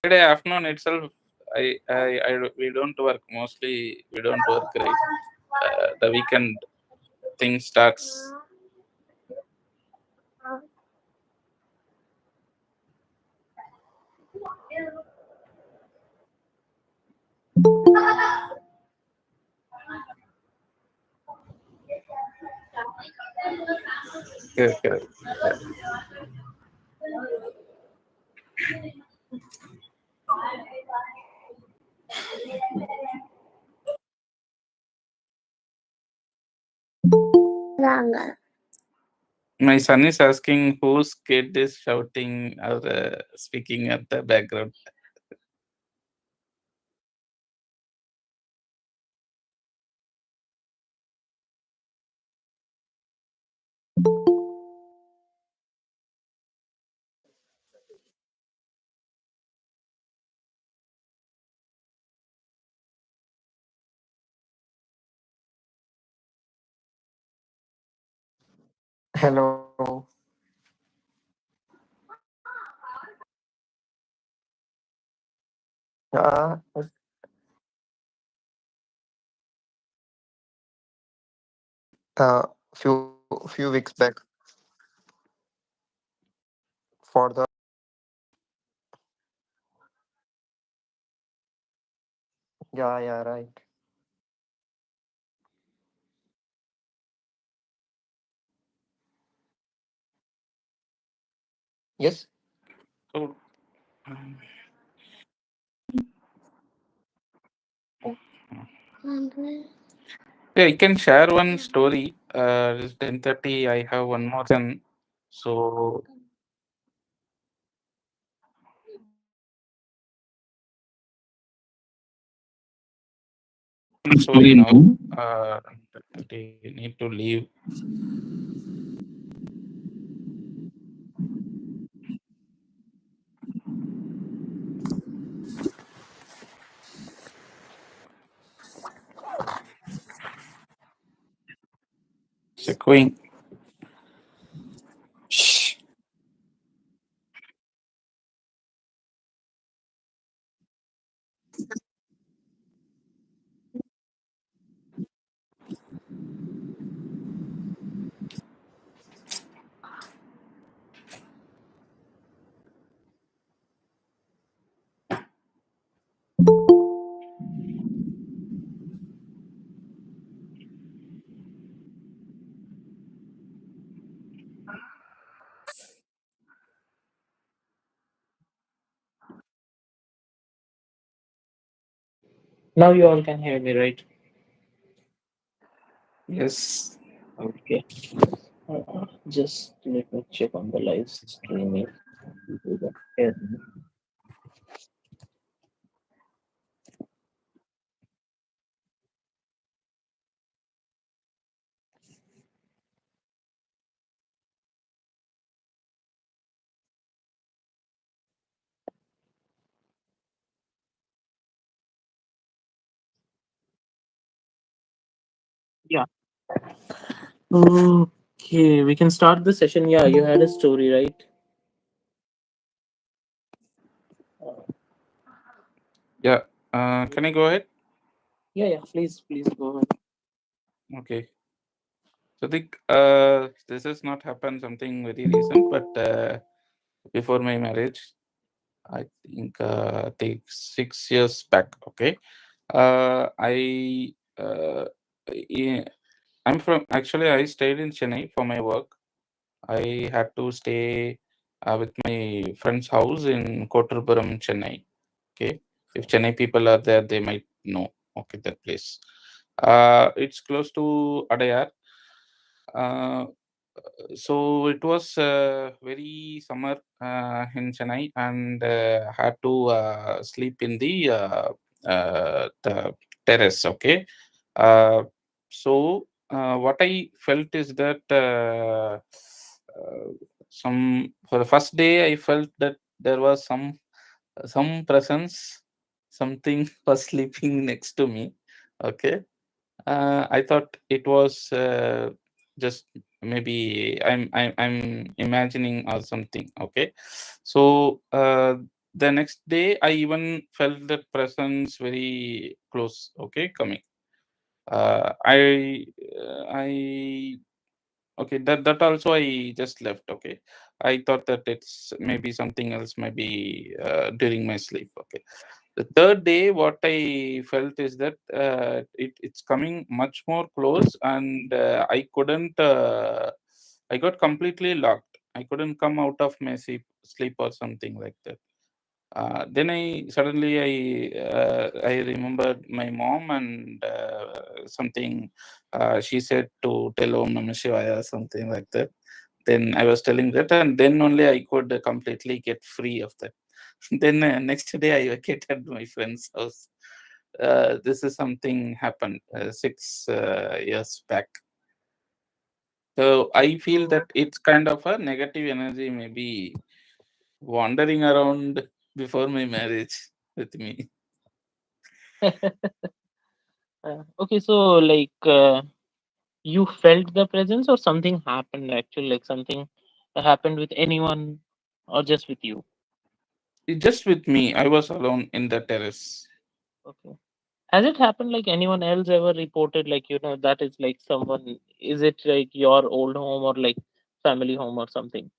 Friday afternoon itself, we don't work. Mostly, we don't work, right? The weekend thing starts. Correct, correct. My son is asking whose kid is shouting or speaking at the background. Hello. Uh, few weeks back for the yeah right. Yes. So, um, yeah, I can share one story. It's 10:30. I have one more son. So, story now. They need to leave. It's echoing. Shh. Now you all can hear me, right? Yes. Okay. Just let me check on the live streaming. You can hear me. Yeah. Okay, we can start the session. Yeah, you had a story, right? Uh, Yeah. Can I go ahead? yeah. Please go ahead. Okay. So, I think this has not happened something very recent, but before my marriage, I think 6 years back. Okay. I I'm from actually I stayed in Chennai for my work. I had to stay with my friend's house in Kottapuram, Chennai. Okay, if Chennai people are there, they might know. Okay, that place. It's close to Adayar. Uh, so it was very summer in Chennai, and had to sleep in the terrace. Okay, uh, what I felt is that some for the first day I felt that there was some presence, something was sleeping next to me. Okay, I thought it was just maybe I'm imagining or something. Okay, so the next day I even felt that presence very close. Okay, coming. I okay, that also I just left. Okay, I thought that it's maybe something else, maybe during my sleep. Okay, the third day, what I felt is that it's coming much more close, and I got completely locked. I couldn't come out of my sleep or something like that. Then I remembered my mom, and something she said to tell Om Namah Shivaya, something like that. Then I was telling that, and then only I could completely get free of that. Then next day I vacated my friend's house. This is something happened 6 years back. So I feel So, that it's kind of a negative energy, maybe wandering around before my marriage with me. okay, so you felt the presence or something happened actually, like something happened with anyone or just with you? Just with me, I was alone in the terrace. Okay. Has it happened like anyone else ever reported like that is like someone, is it like your old home or like family home or something?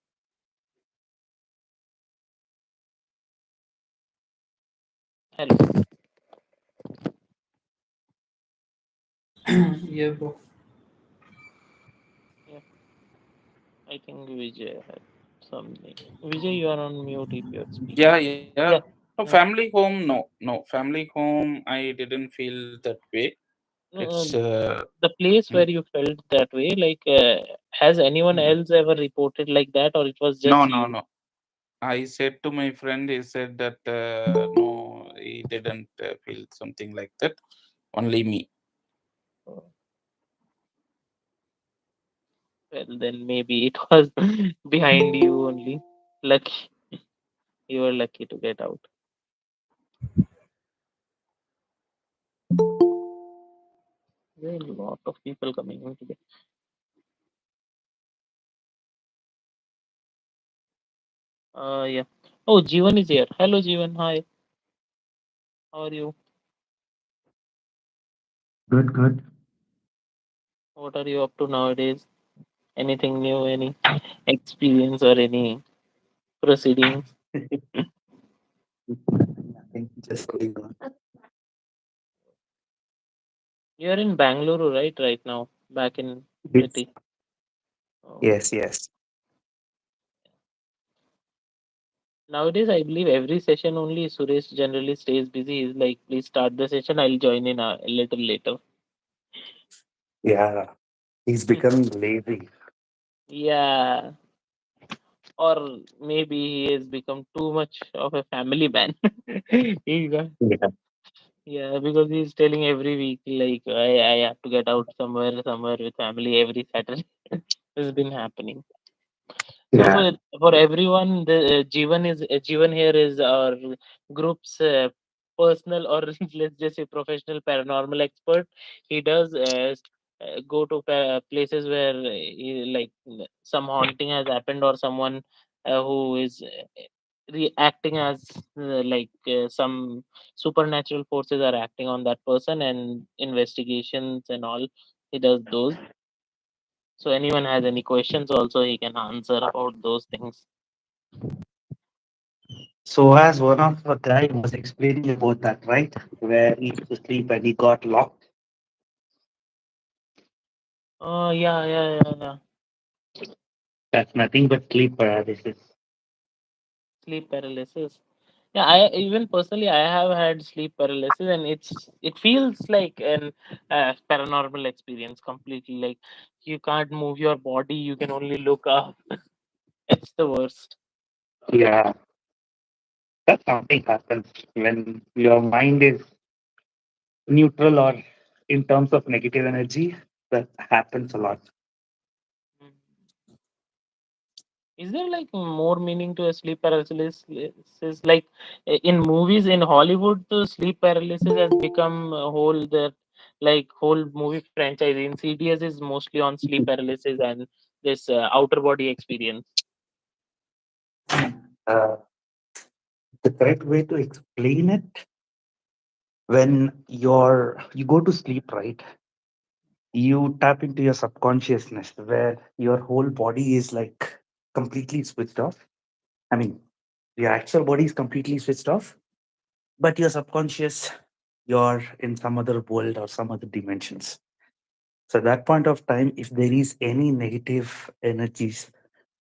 Hello. Yeah, bro. Yeah, I think Vijay had something. Vijay, you are on mute if you're speaking. Yeah, yeah. Yeah. No, uh, family home, no, no. Family home, I didn't feel that way. no, It's, the place mm, where you felt that way, has anyone mm. else ever reported like that, or it was No, just no, you? no. I said to my friend, he said that no, he didn't feel something like that. Only me. Uh, Well, then maybe it was behind you only. Lucky, you were lucky to get out. There are a lot of people coming in today. Yeah. Oh, Jeevan is here. Hello, Jeevan. Hi. How are you? Good, good. What are you up to nowadays? Anything new? Any experience or any proceedings? Nothing, just going on. You're in Bangalore, right now, back in Yes, city. Oh. yes, yes. Nowadays, I believe every session only Suresh generally stays busy. He's like, please start the session. I'll join in a little later. Yeah, he's becoming lazy. Yeah. Or maybe he has become too much of a family man. He got- Yeah, yeah, because he's telling every week, like, I have to get out somewhere with family every Saturday. This has been happening. So yeah. for everyone, the Jeevan here is our group's personal, or let's just say professional paranormal expert. He does go to places where some haunting has happened, or someone who is reacting as some supernatural forces are acting on that person, and investigations and all. He does those. So anyone has any questions, also he can answer about those things. So, as one of the guy was explaining about that, right? Where he used to sleep and he got locked. Oh, yeah. That's nothing but sleep paralysis. Sleep paralysis. Yeah, I even personally I have had sleep paralysis, and it feels like an paranormal experience completely. Like you can't move your body, you can only look up. It's the worst. Yeah, that something happens when your mind is neutral or in terms of negative energy. That happens a lot. Mm. Is there like more meaning to a sleep paralysis? Like in movies in Hollywood, the sleep paralysis has become a whole whole movie franchise. Insidious is mostly on sleep paralysis and this outer body experience. Uh, The correct way to explain it, when you go to sleep, right? You tap into your subconsciousness where your whole body is like completely switched off. I mean, your actual body is completely switched off, but your subconscious, you're in some other world or some other dimensions. So at that point of time, if there is any negative energies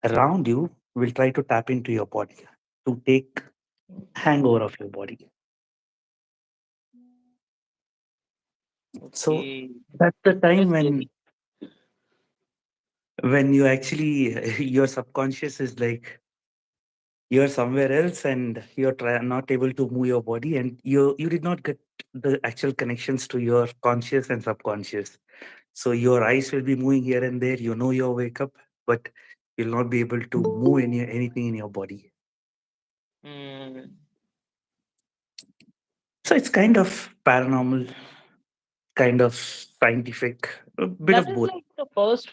around you, will try to tap into your body to take hangover of your body. So Okay. that's the time That's scary. when you actually your subconscious is like you're somewhere else and not able to move your body, and you did not get the actual connections to your conscious and subconscious. So your eyes will be moving here and there, you wake up, but you'll not be able to move anything in your body. Mm. So it's kind of paranormal, kind of scientific, a bit That of is both. like the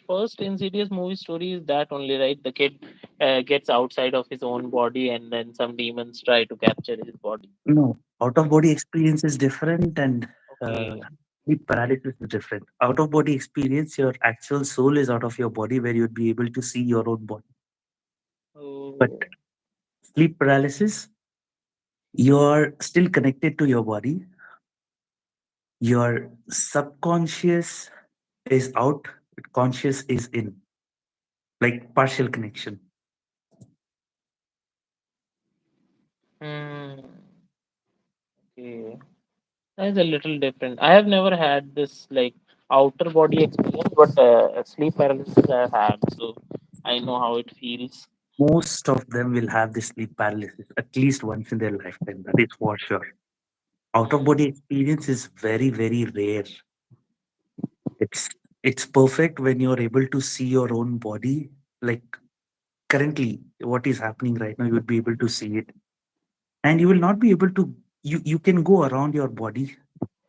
first Insidious movie story is that only, right? The kid gets outside of his own body, and then some demons try to capture his body. No, out of body experience is different, and uh, Okay. sleep paralysis is different. Out of body experience, your actual soul is out of your body where you'd be able to see your own body. But Oh. sleep paralysis, you're still connected to your body. Your subconscious is out, conscious is in, like partial connection. Hmm. Okay. That's a little different. I have never had this like outer body experience, but sleep paralysis I've had, so I know how it feels. Most of them will have this sleep paralysis at least once in their lifetime. That is for sure. Out of Hmm. body experience is very, very rare. It's it's perfect when you're able to see your own body. Like currently, what is happening right now, you would be able to see it, and you will not be able to. You can go around your body,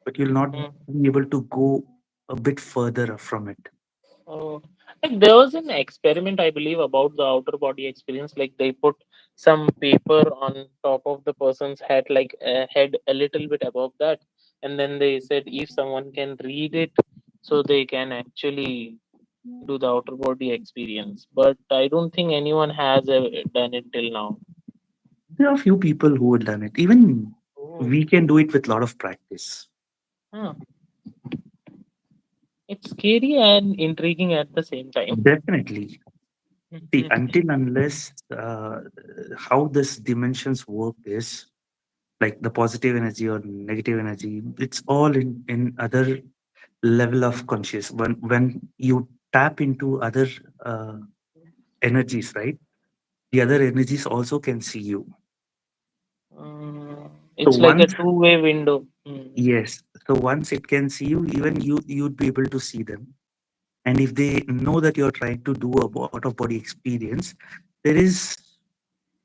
but you'll not Hmm. be able to go a bit further from it. Oh, like there was an experiment, I believe, about the outer body experience. Like they put some paper on top of the person's head, like a head a little bit above that, and then they said if someone can read it, so they can actually do the outer body experience. But I don't think anyone has done it till now. There are few people who have done it. Even Oh, we can do it with a lot of practice. huh. It's scary and intriguing at the same time. Definitely. See, until unless how this dimensions work is like the positive energy or negative energy, it's all in other level of conscious. When you tap into other uh, energies, right? The other energies also can see you. Mm, So it's like a once, two-way window. Mm. yes, so once it can see you, even you'd be able to see them. And if they know that you're trying to do a out of body experience, there is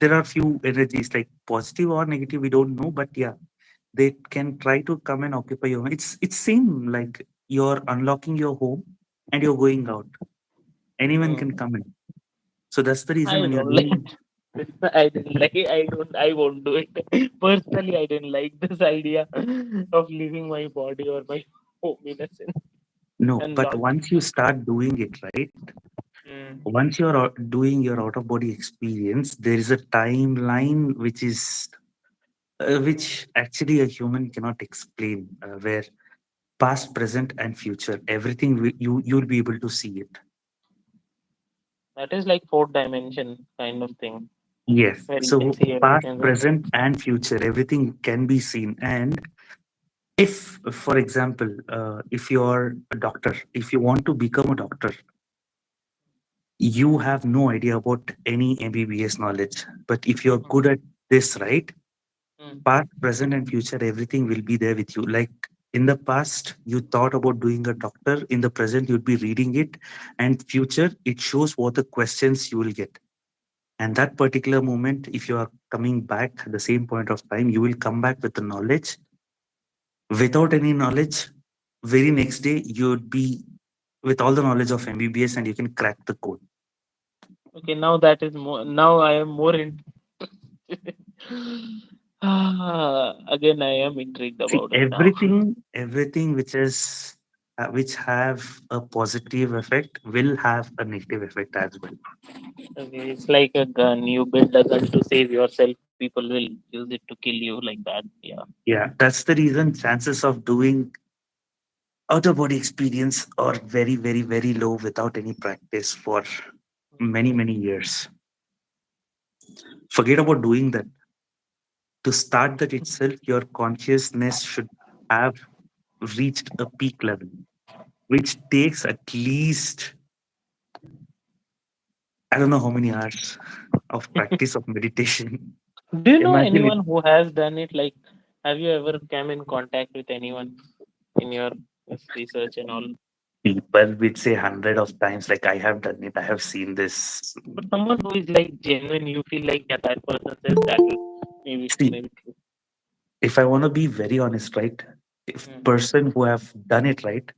there are few energies like positive or negative. We don't know, but yeah, they can try to come and occupy your home. It's same like you're unlocking your home and you're going out. Anyone can Mm. come in. So that's the reason I when you're don't like doing. this. I didn't like. I don't. I won't do it. Personally, I didn't like this idea of leaving my body or my home innocent No, and but locking once you start doing it, right? it. Once you're doing your out of body experience, there is a timeline which actually a human cannot explain, where past, present, and future, everything you'll be able to see it. That is like fourth dimension kind of thing, Yes. where you can So see past, everything. present, and future, everything can be seen. And if, for example, if you're a doctor, if you want to become a doctor, you have no idea about any MBBS knowledge. But if you're Mm. good at this, right? Mm. Past, present, and future, everything will be there with you. Like in the past, you thought about doing a doctor. In the present, you'd be reading it. And future, it shows what the questions you will get. And that particular moment, if you are coming back at the same point of time, you will come back with the knowledge. Without any knowledge, very next day, you'd be with all the knowledge of MBBS and you can crack the code. Okay, now that is more. Now I am more interested. Again, I am intrigued See, about it now. everything which have a positive effect will have a negative effect as well. Okay, it's like a gun. You build a gun to save yourself. People will use it to kill you like that. Yeah. Yeah, that's the reason chances of doing outer body experience are very, very, very low without any practice for many, Mhm. many years. Forget about doing that. To start that itself, your consciousness should have reached a peak level, which takes at least, I don't know how many hours of practice of meditation. Do you know Imagine it. anyone who has done it? Like, have you ever come in contact with anyone in your research and all? People would say hundred of times, like I have done it, I have seen this. But someone who is like genuine, you feel like yeah, that person says that will See, maybe true. if I want to be very honest, right? If Mm. person who have done it right,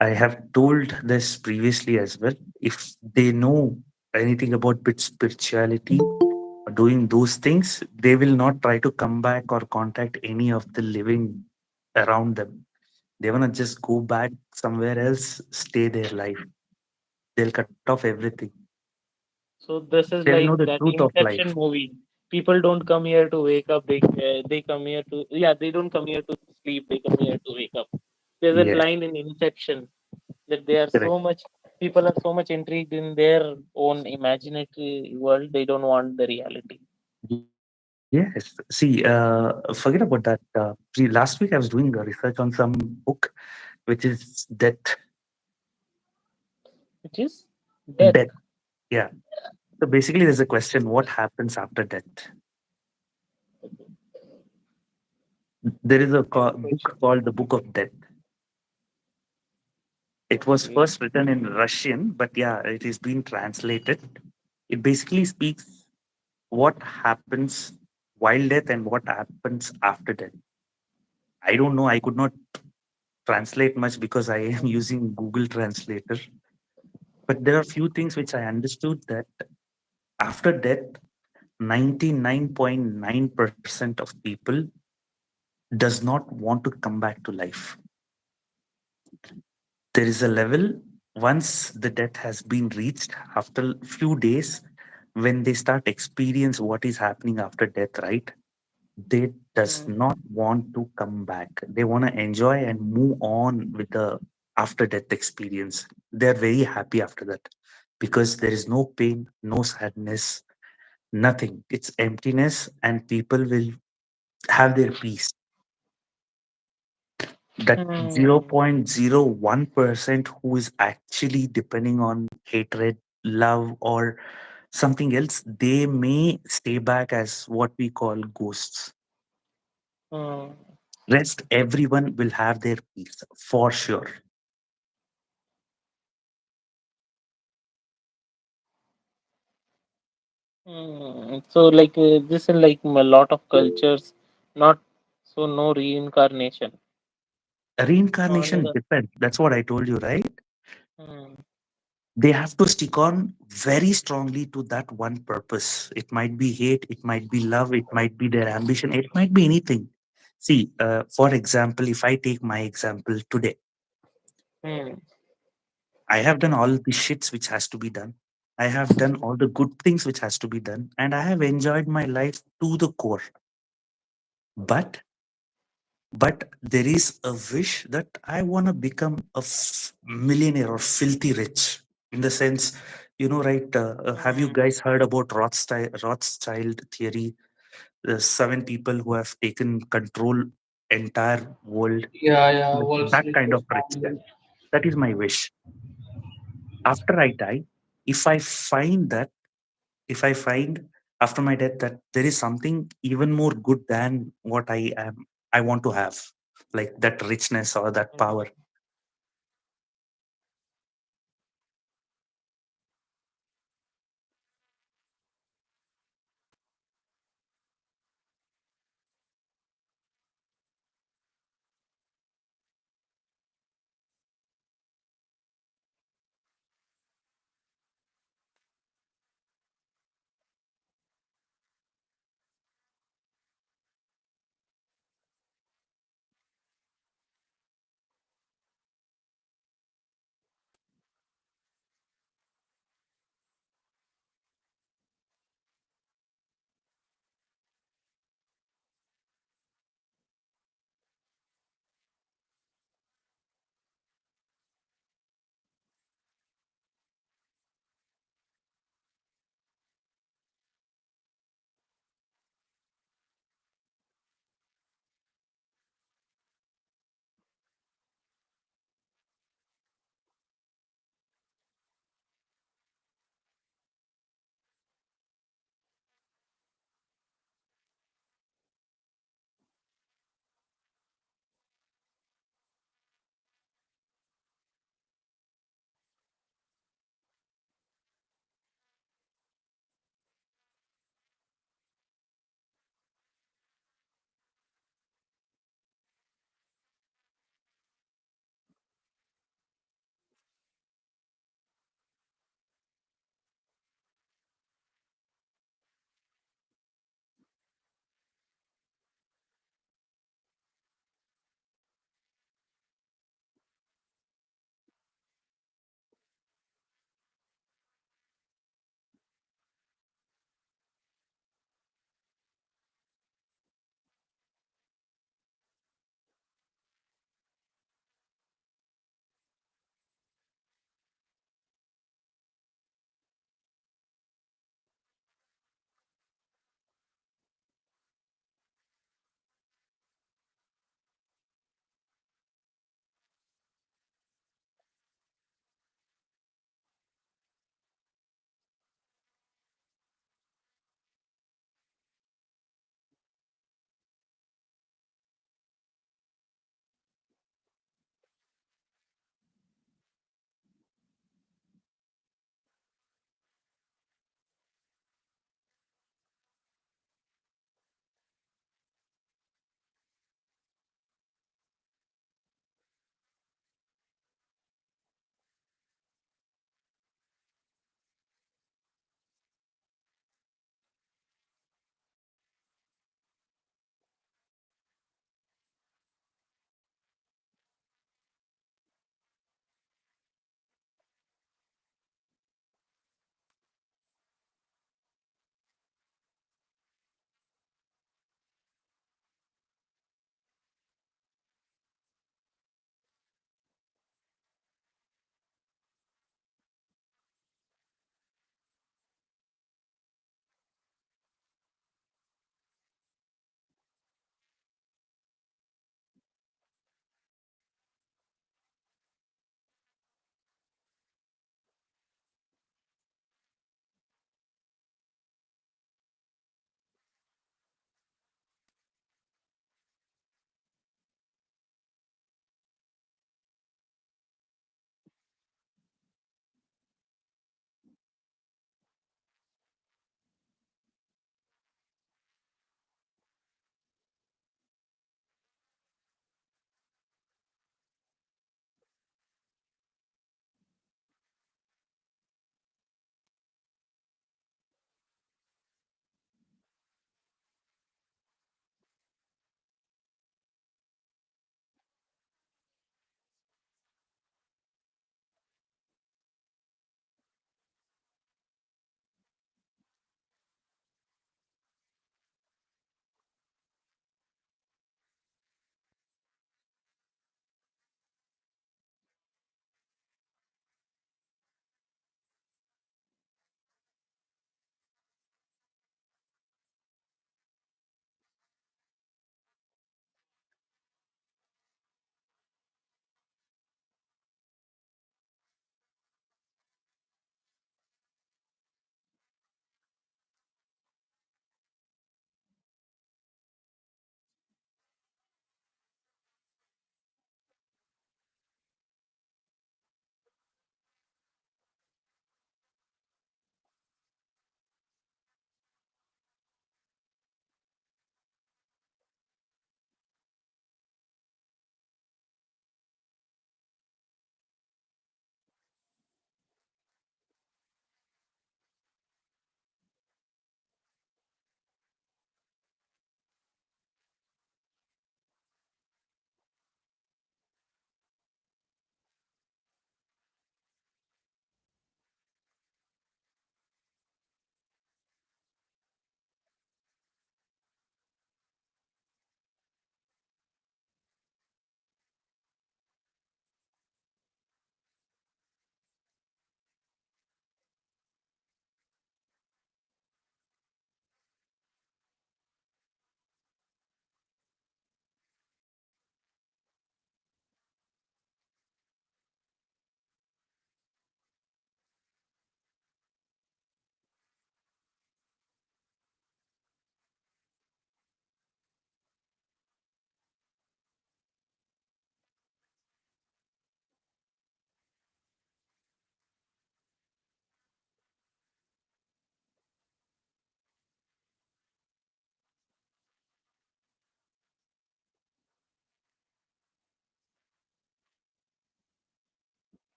I have told this previously as well. If they know anything about bit spirituality, or doing those things, they will not try to come back or contact any of the living around them. They wanna just go back somewhere else, stay their life. They'll cut off everything. So this is They'll know like the that truth of Inception life. movie. People don't come here to wake up. They come here to yeah. They don't come here to sleep. They come here to wake up. There's a Yes, line in Inception that they are correct. so much people are so much intrigued in their own imaginary world. They don't want the reality. Yes. See, forget about that. Last week I was doing research on some book, which is death. Which is death. Death. Yeah. So basically, there's a question: what happens after death? There is a Heavy book question. called the Book of Death. It was Okay. first written in Russian, but yeah, it is being translated. It basically speaks what happens while death and what happens after death. I don't know. I could not translate much because I am using Google Translator. But there are few things which I understood that after death, 99.9% of people does not want to come back to life. There is a level once the death has been reached after few days when they start experience what is happening after death, right? They does Mm. not want to come back. They want to enjoy and move on with the after death experience. They're very happy after that because there is no pain, no sadness, nothing. It's emptiness and people will have their peace. That Mm. 0.01% who is actually depending on hatred, love, or something else, they may stay back as what we call ghosts. Mm. Rest, everyone will have their peace for sure. So like this is like a lot of cultures, not so no reincarnation. On Reincarnation the depends. That's what I told you, right? mm. They have to stick on very strongly to that one purpose. It might be hate, it might be love, it might be their ambition, it might be anything. See, for example, if I take my example today, Mm. I have done all the shits which has to be done. I have done all the good things which has to be done, and I have enjoyed my life to the core. But there is a wish that I want to become a millionaire or filthy rich. In the sense, right? Have you Mm. guys heard about Rothschild theory? The seven people who have taken control entire world, Yeah, yeah, like Wall that Street kind was of richness. founded. That is my wish. After I die, if I find that, if I find after my death that there is something even more good than what I am, I want to have, like that richness or that power.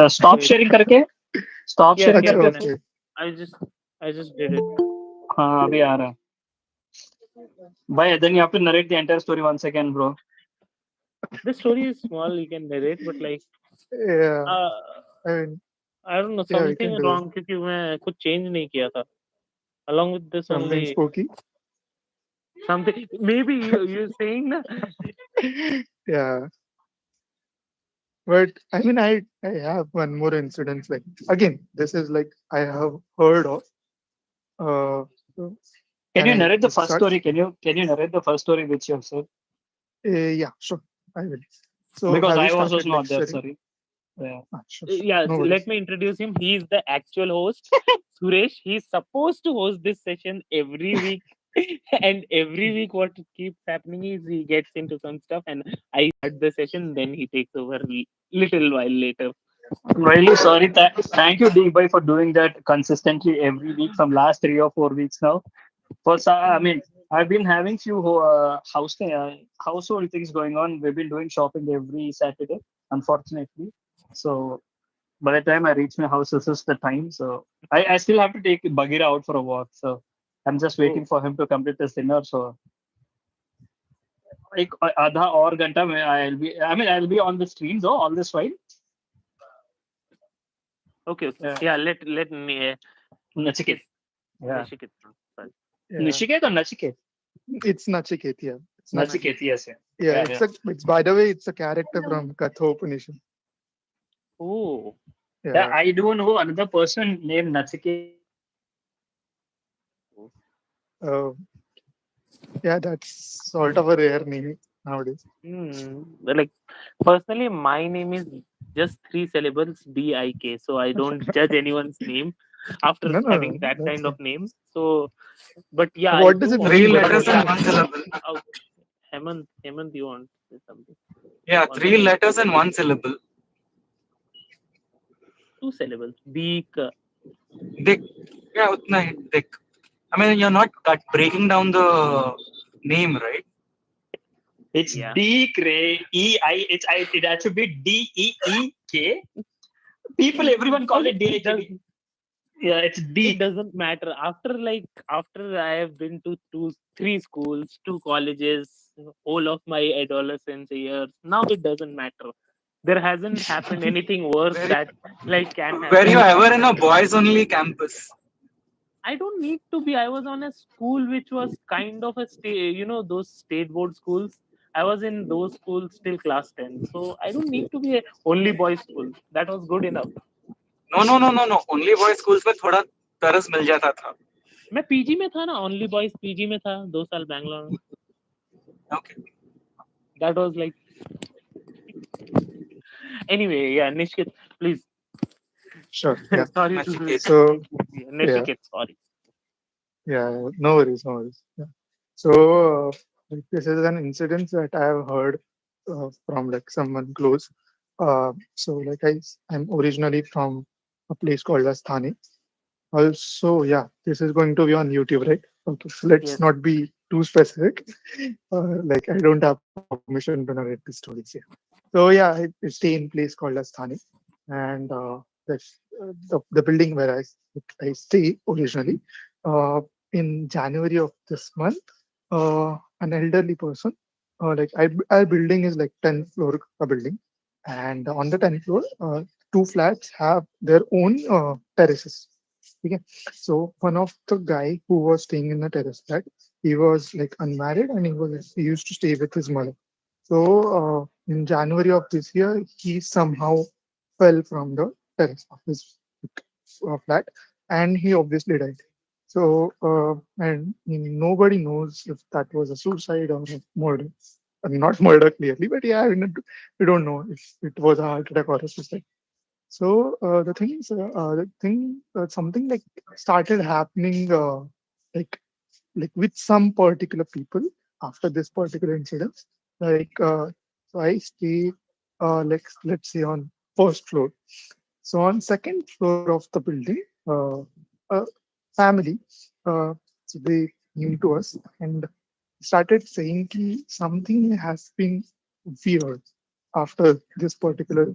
Stop Wait. sharing करके stop Yeah, sharing अच्छा yeah. करके मैंने okay. I just did it. हाँ अभी आ रहा है भाई then you have to narrate the entire story once again bro The story is small. You can narrate, but like, Yeah, uh, I mean, I don't know, yeah, we can something do wrong क्योंकि मैं कुछ change नहीं किया था. Along with this something only spooky. something. Maybe you're saying na. Yeah, but I mean, I have one more incident. Like again, this is like I have heard of. So can can you I narrate the like first start? story can you narrate the first story which you have said Yeah, sure, I will. So because have you I was started also like not there sharing? sorry yeah Sure, Yeah, no let worries. me introduce him. He is the actual host, Suresh. He's supposed to host this session every week. And every week, what keeps happening is he gets into some stuff, and I start the session, then he takes over little while later. I'm really sorry thank you D-Boy for doing that consistently every week from last 3 or 4 weeks now for I mean I've been having few household things going on we've been doing shopping every Saturday unfortunately so by the time I reach my house, this is the time. So I still have to take Bagheera out for a walk. So I'm just waiting Oh, for him to complete his dinner. So like आधा और घंटा में I'll be on the streams all this while. okay, okay. Yeah. Yeah, let me Nachiket. Niket, Yeah. Nishiket. Sorry. Yeah, Nishiket or Nachiket? it's Nachiket. Yeah, it's Nachiket. Nachiket, yes. Yeah. Yeah, Yeah. it's by the way, it's a character from Kathopanishad. Oh, Yeah, Yeah, I do know another person named Nachiket. uh, yeah, that's sort of a rare name nowadays. like personally, my name is just 3 syllables, DIK. So I don't judge anyone's name after No, no, having no, that that's kind of fine. name. So, but yeah, I What do does it want Three mean to by letters know. and that? one syllable. Oh, Hemant, you want to say something? Yeah, One three second. letters and one syllable. 2 syllables. Beak. Dick. Yeah, utna hi, Dick. I mean, you're not breaking down the name, right? It's Yeah. D Cray E I. It had to be DEEK. People, everyone call Okay. it DIK. Yeah, it's It D. doesn't matter. After I have been to 3 schools, 2 colleges, whole of my adolescence years. Now it doesn't matter. There hasn't happened anything worse Were, that like can were you happen. ever in a boys only campus? I don't need to be. I was on a school which was kind of a those state board schools. I was in those schools till class 10. So I don't need to be a only boys school. That was good enough. No, no, no, no, no. Only boys schools में थोड़ा तरस मिल जाता था. मैं PG में था ना, only boys PG में था 2 साल बैंगलोर में. Okay. That was like anyway, yeah, Nishkit, please. Sure. Yeah. Sorry to Nachiket. So yeah, Nishkit, sorry. yeah, no worries, no worries. Yeah. So like, this is an incident that I have heard from like someone close. So like I'm originally from a place called as Thane. Also, yeah, this is going to be on YouTube, right? Okay, so let's Yes. not be too specific. Like I don't have permission to narrate the stories here. So yeah, I stay in place called as Thane, and the building where I stay originally. In January of this month, an elderly person, like our building is like 10th floor a building, and on the 10th floor, 2 flats have their own terraces. Okay. So one of the guy who was staying in the terrace flat, he was like unmarried and he used to stay with his mother. So in January of this year, he somehow fell from the terrace of his flat, and he obviously died. So and nobody knows if that was a suicide or a murder. Not murder clearly, but yeah, we don't know if it was a heart attack or a suicide. So something like started happening, like with some particular people after this particular incident. Like so, I stay like let's say on first floor. So on second floor of the building, a family, so they came to us and started saying something has been weird after this particular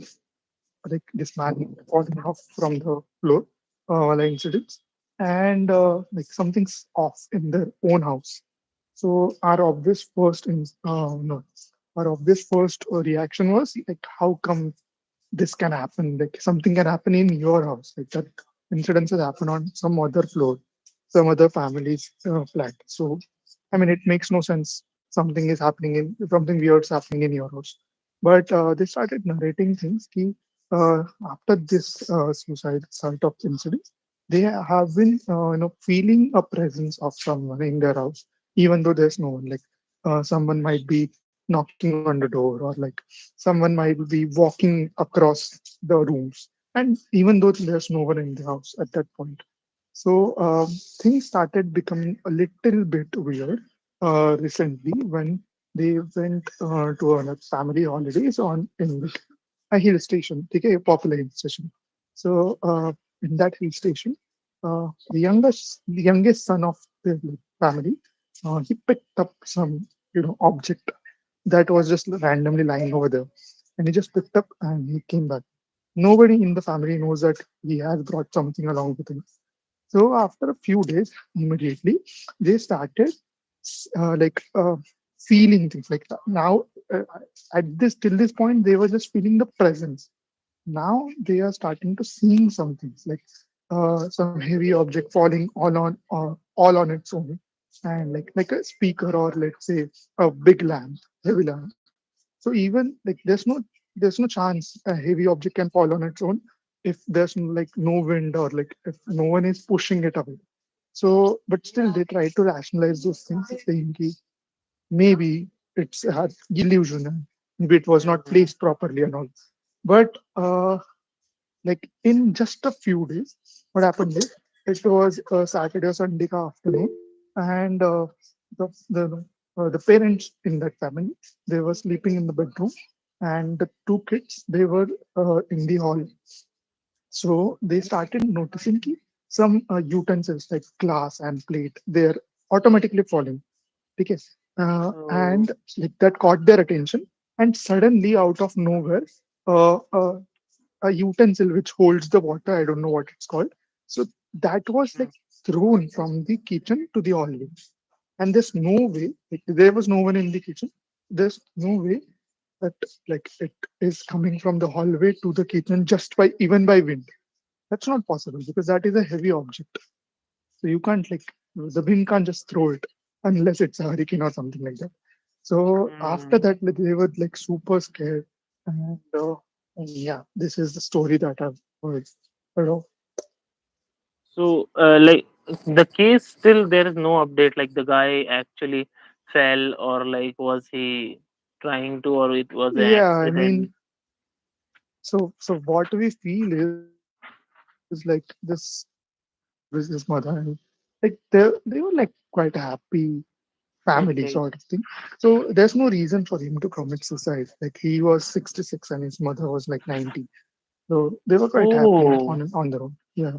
like this man falling off from the floor, while the incidents, and like something's off in their own house. So our obvious first, no, our obvious first reaction was like, how come this can happen? Like something can happen in your house, like that incidents has happened on some other floor, some other family's flat. So, I mean, it makes no sense. Something weird's happening in your house. But they started narrating things. After this suicide sort of incident, they have been, feeling a presence of someone in their house, even though there's no one. Like someone might be knocking on the door, or like someone might be walking across the rooms, and even though there's no one in the house at that point. So things started becoming a little bit weird recently when they went to a family holidays on in a hill station, okay, a popular hill station. So in that hill station, the youngest son of the family, he picked up some object that was just randomly lying over there, and he just picked up and he came back. Nobody in the family knows that he has brought something along with him. So after a few days, immediately they started like feeling things like that. Now at this till this point they were just feeling the presence. Now they are starting to seeing some things like some heavy object falling all on its own, and like a speaker, or let's say a big lamp, heavy lamp. So even like there's no chance a heavy object can fall on its own if there's like no wind, or like if no one is pushing it away. So, but still they try to rationalize those things, saying ki maybe it's a illusion, and maybe it was not Mhm. placed properly and all. But like in just a few days, what happened is it was a Saturday or Sunday ka afternoon, and the parents in that family, they were sleeping in the bedroom, and the two kids, they were in the hall. So they started noticing ki some utensils like glass and plate, they're automatically falling. Okay. Oh. And like that caught their attention, and suddenly out of nowhere, uh, uh, a utensil which holds the water, I don't know what it's called. So that was like thrown from the kitchen to the hallway. And there's no way, like there was no one in the kitchen. There's no way that like it is coming from the hallway to the kitchen just by even by wind. That's not possible because that is a heavy object. So you can't like the wind can't just throw it unless it's a hurricane or something like that. So after Mm. that, like, they were like super scared, and yeah, this is the story that I've heard. You know, So, like the case still there is no update. Like the guy actually fell, or like was he trying to, or it was an yeah, I accident. mean, so what we feel is like this mother, and like they were like quite a happy family sort of Okay. thing. So there's no reason for him to commit suicide. Like he was 66 and his mother was like 90. So they were quite happy Oh, on their own. Yeah.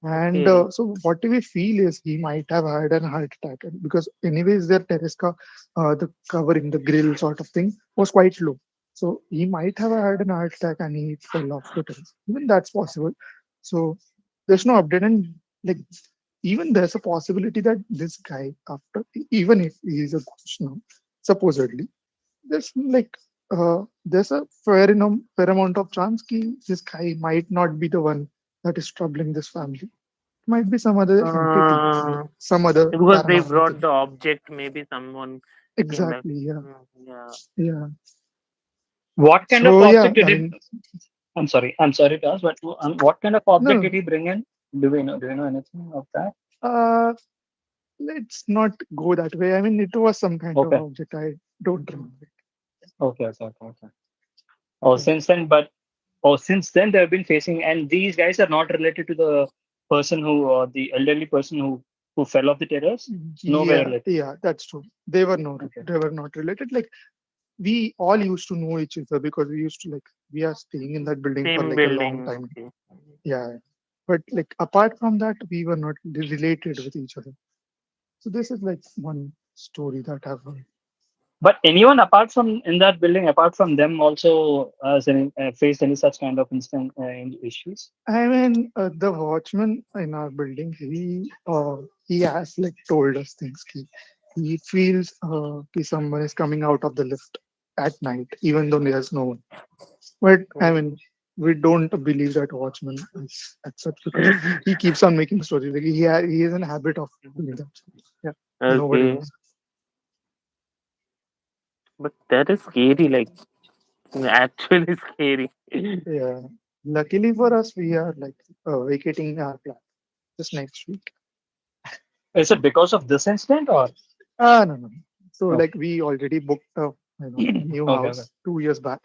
And okay. so what we feel is he might have had an heart attack, because anyways their the covering, the grill sort of thing was quite low. So he might have had an heart attack and he fell off the terrace. Even that's possible. So there's no update, and like even there's a possibility that this guy, after even if he is a ghost now, supposedly, there's a fair amount of chance ki this guy might not be the one that is troubling this family. Might be some other entity, like Uh, some other because they paranormal brought thing. the object, maybe someone came back. Exactly. Yeah. Mm, yeah. Yeah. What kind of So yeah, object did I it? mean, I'm sorry to ask, but what kind of object no, did he bring in? Do you know anything of that? uh, let's not go that way. I mean, it was some kind of Okay, object. I don't remember. okay. Oh, Yeah. since then, but oh, since then they've been facing, and these guys are not related to the person the elderly person who fell off the terrace. Nowhere Yeah, related. yeah, that's true. Okay, They were not related. Like we all used to know each other because we used to like we are staying in that building for Same like a long building. time. Okay. Yeah. But like apart from that, we were not related with each other. So this is like one story that I've heard. But anyone apart from in that building, apart from them, also faced any such kind of instant issues? I mean, the watchman in our building, he has like told us things. He feels someone is coming out of the lift at night, even though there's no one. But I mean, we don't believe that watchman is at such because he keeps on making stories. Like he is in a habit of doing that. Yeah, nobody Okay, knows. but that is scary. Like actually scary. Yeah. Luckily for us, we are like vacating our flat just next week. Is it because of this incident or? No, no. So Okay. like we already booked a new Okay. Okay. house 2 years back.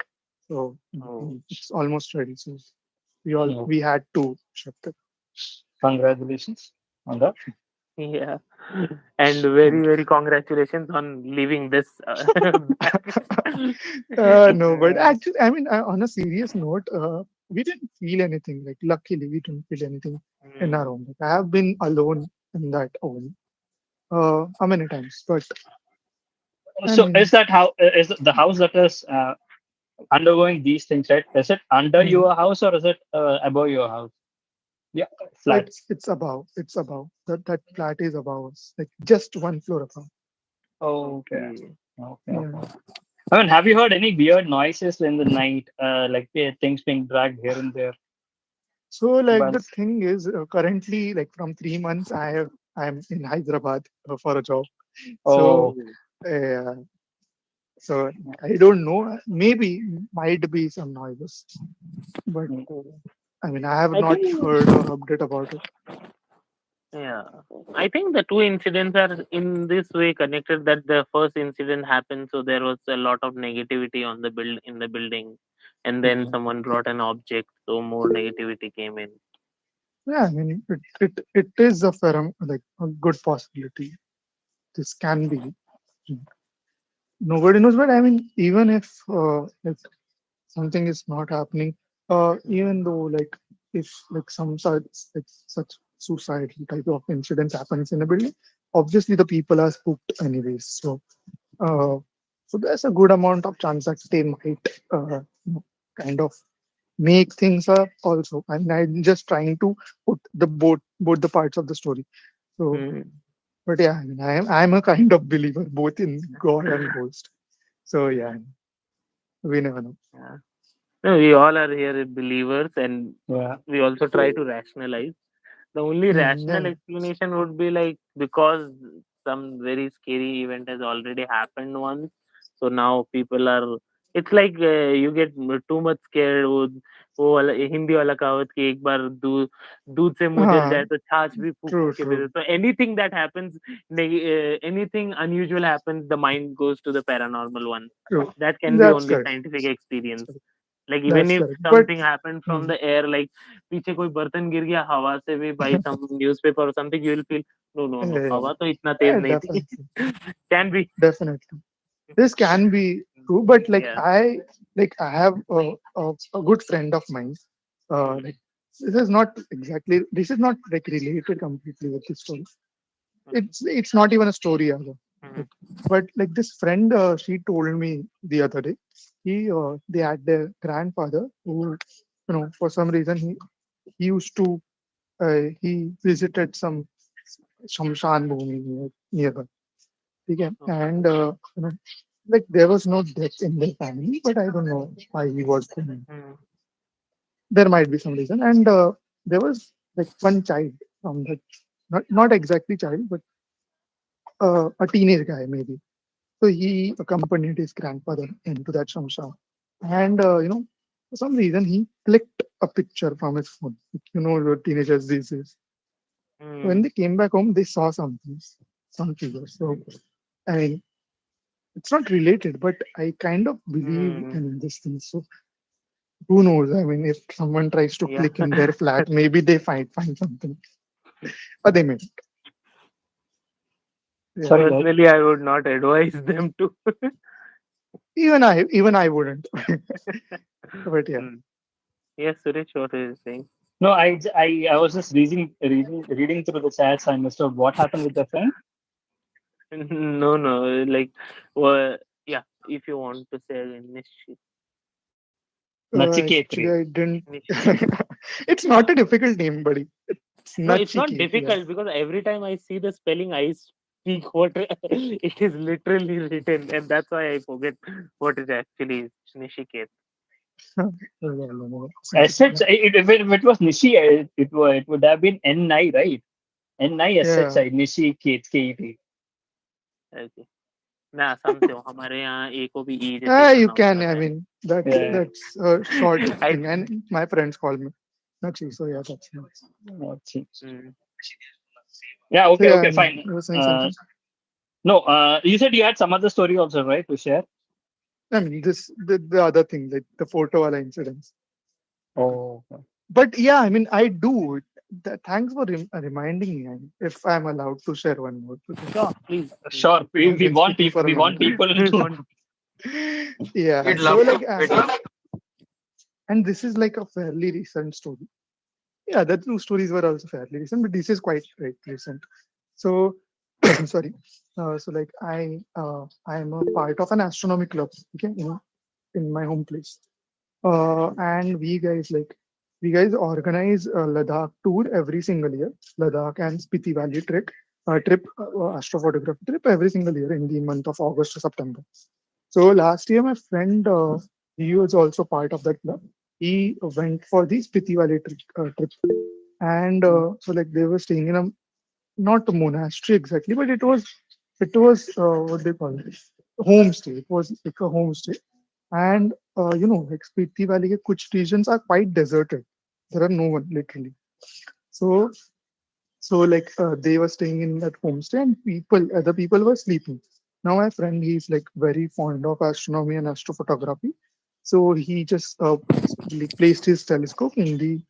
So Oh, it's almost ready. So Yeah. we had to shift it. Congratulations on that. yeah. And very, very congratulations on leaving this back. No, but Uh, actually, I mean, on a serious note, we didn't feel anything. Like, luckily, we didn't feel anything in our mm, home. Like, I have been alone in that home how many times, but I So is mean, that how is the house that is undergoing these things, right? Is it under mhm. your house or is it above your house? Yeah, flat. It's above that flat is above us, like just one floor above. Okay. okay. Okay. Yeah. Okay. I mean, have you heard any weird noises in the night, like things being dragged here and there? So like But the thing is, currently, like from 3 months, I'm in Hyderabad for a job. So oh, Oh, uh, so I don't know. Maybe might be some noises, but mm. oh. I mean I have I not think, heard or update about it. yeah. I think the two incidents are in this way connected that the first incident happened, so there was a lot of negativity on the build in the building, and then Mhm. someone brought an object, so more negativity came in. Yeah, I mean it is a fair like a good possibility. This can be. Nobody knows, but I mean even if something is not happening, even though like if like such suicidal type of incidents happens in a building, obviously the people are spooked anyways. Uh, so there's a good amount of chance that they might kind of make things up also. And I'm just trying to put the both the parts of the story. So, Mm, but yeah, I mean, I'm a kind of believer both in God and ghost. So yeah, we never know. yeah. No, we all are here believers, and Yeah. we also try to rationalize. The only rational Yeah. explanation would be like because some very scary event has already happened once, so now people are. It's like you get too much scared. Hindi वाला कहावत कि एक बार दूध से मुंह जल Ah, जाए तो छाछ भी फूक फूक true, के P they. true, So anything that happens, anything unusual happens, the mind goes to the paranormal one. true. That can be That's only correct. scientific That's experience. correct. Like even That's if correct. But something happened from hmm, the air, like पीछे कोई बर्तन गिर गया हवा से भी by some newspaper or something, you will feel no no no yeah, हवा तो इतना तेज नहीं थी. definitely, Can be. definitely. This can be true, but Yeah. I have a good friend of mine. Like this is not like related completely with this story. It's not even a story either. Mhm. Like, but like this friend, she told me the other day, they had their grandfather who, for some reason he used to he visited some Shamshan Bhumi nearby. Okay? Okay. And like there was no death in their family, but I don't know why he was there. Mhm. There might be some reason. And there was like one child from that, not exactly child, but a teenage guy maybe. So he accompanied his grandfather into that shamshan. And for some reason he clicked a picture from his phone. Like, the teenagers these days. When Mm. they came back home, they saw something, some figures. So I mean, it's not related, but I kind of believe Mm. in this thing. So who knows? I mean, if someone tries to Yeah. click in their flat, maybe they find something, or they may. Yeah. Sorry, guys. Personally, I would not advise them to. Even I wouldn't. But yeah. Mm. Yes, Suresh, what are you saying? No, I was just reading through the chats. I missed out what happened with the friend. No, no. Like, well, if you want to say Nachiketri. Actually, I didn't. Nishikesh. It's not a difficult name, buddy. It's No, it's not Nachikeet, yeah. difficult because every time I see the spelling, I speak what it is literally written, and that's why I forget what it actually is. Nishikesh. As such, if it was Nishi, it would have been N-I, right? N-I Yeah. SHI, Nishi K-E-T. Okay. ना समझते हो हमारे यहाँ ए को भी ई जैसे ही Ah, you pronounce can. I करते हैं mean, that's Yeah. that's a short I thing, and my friends call me Nachi. So yeah, that's nice. Okay. mm, Yeah, So okay, yeah, I okay, mean, fine. you were saying something. No, you said you had some other story also, right, to share? I mean, the other thing, like the photo wala incidents. Oh, But yeah, I mean, I do. Thanks for reminding me. I mean, if I'm allowed to share one more, because sure please sure. I've We been want speaking people. for a We long want time. people we to. want Yeah. We'd So love like, to. We'd love and this is like a fairly recent story. Yeah, the two stories were also fairly recent, but this is quite recent. So, sorry. So like I am a part of an astronomy club. Okay, in my home place. And we guys organize a Ladakh tour every single year. Ladakh and Spiti Valley astrophotography trip every single year in the month of August to September. So last year, my friend, he was also part of that club. He went for the Spiti Valley trip, and so like they were staying in a not a monastery exactly, but it was what they call it, homestay. It was like a homestay, and like Spiti Valley, ke kuch regions are quite deserted. There are no one literally. So they were staying in that homestay, and other people were sleeping. Now my friend, he's like very fond of astronomy and astrophotography, so he just placed his telescope in the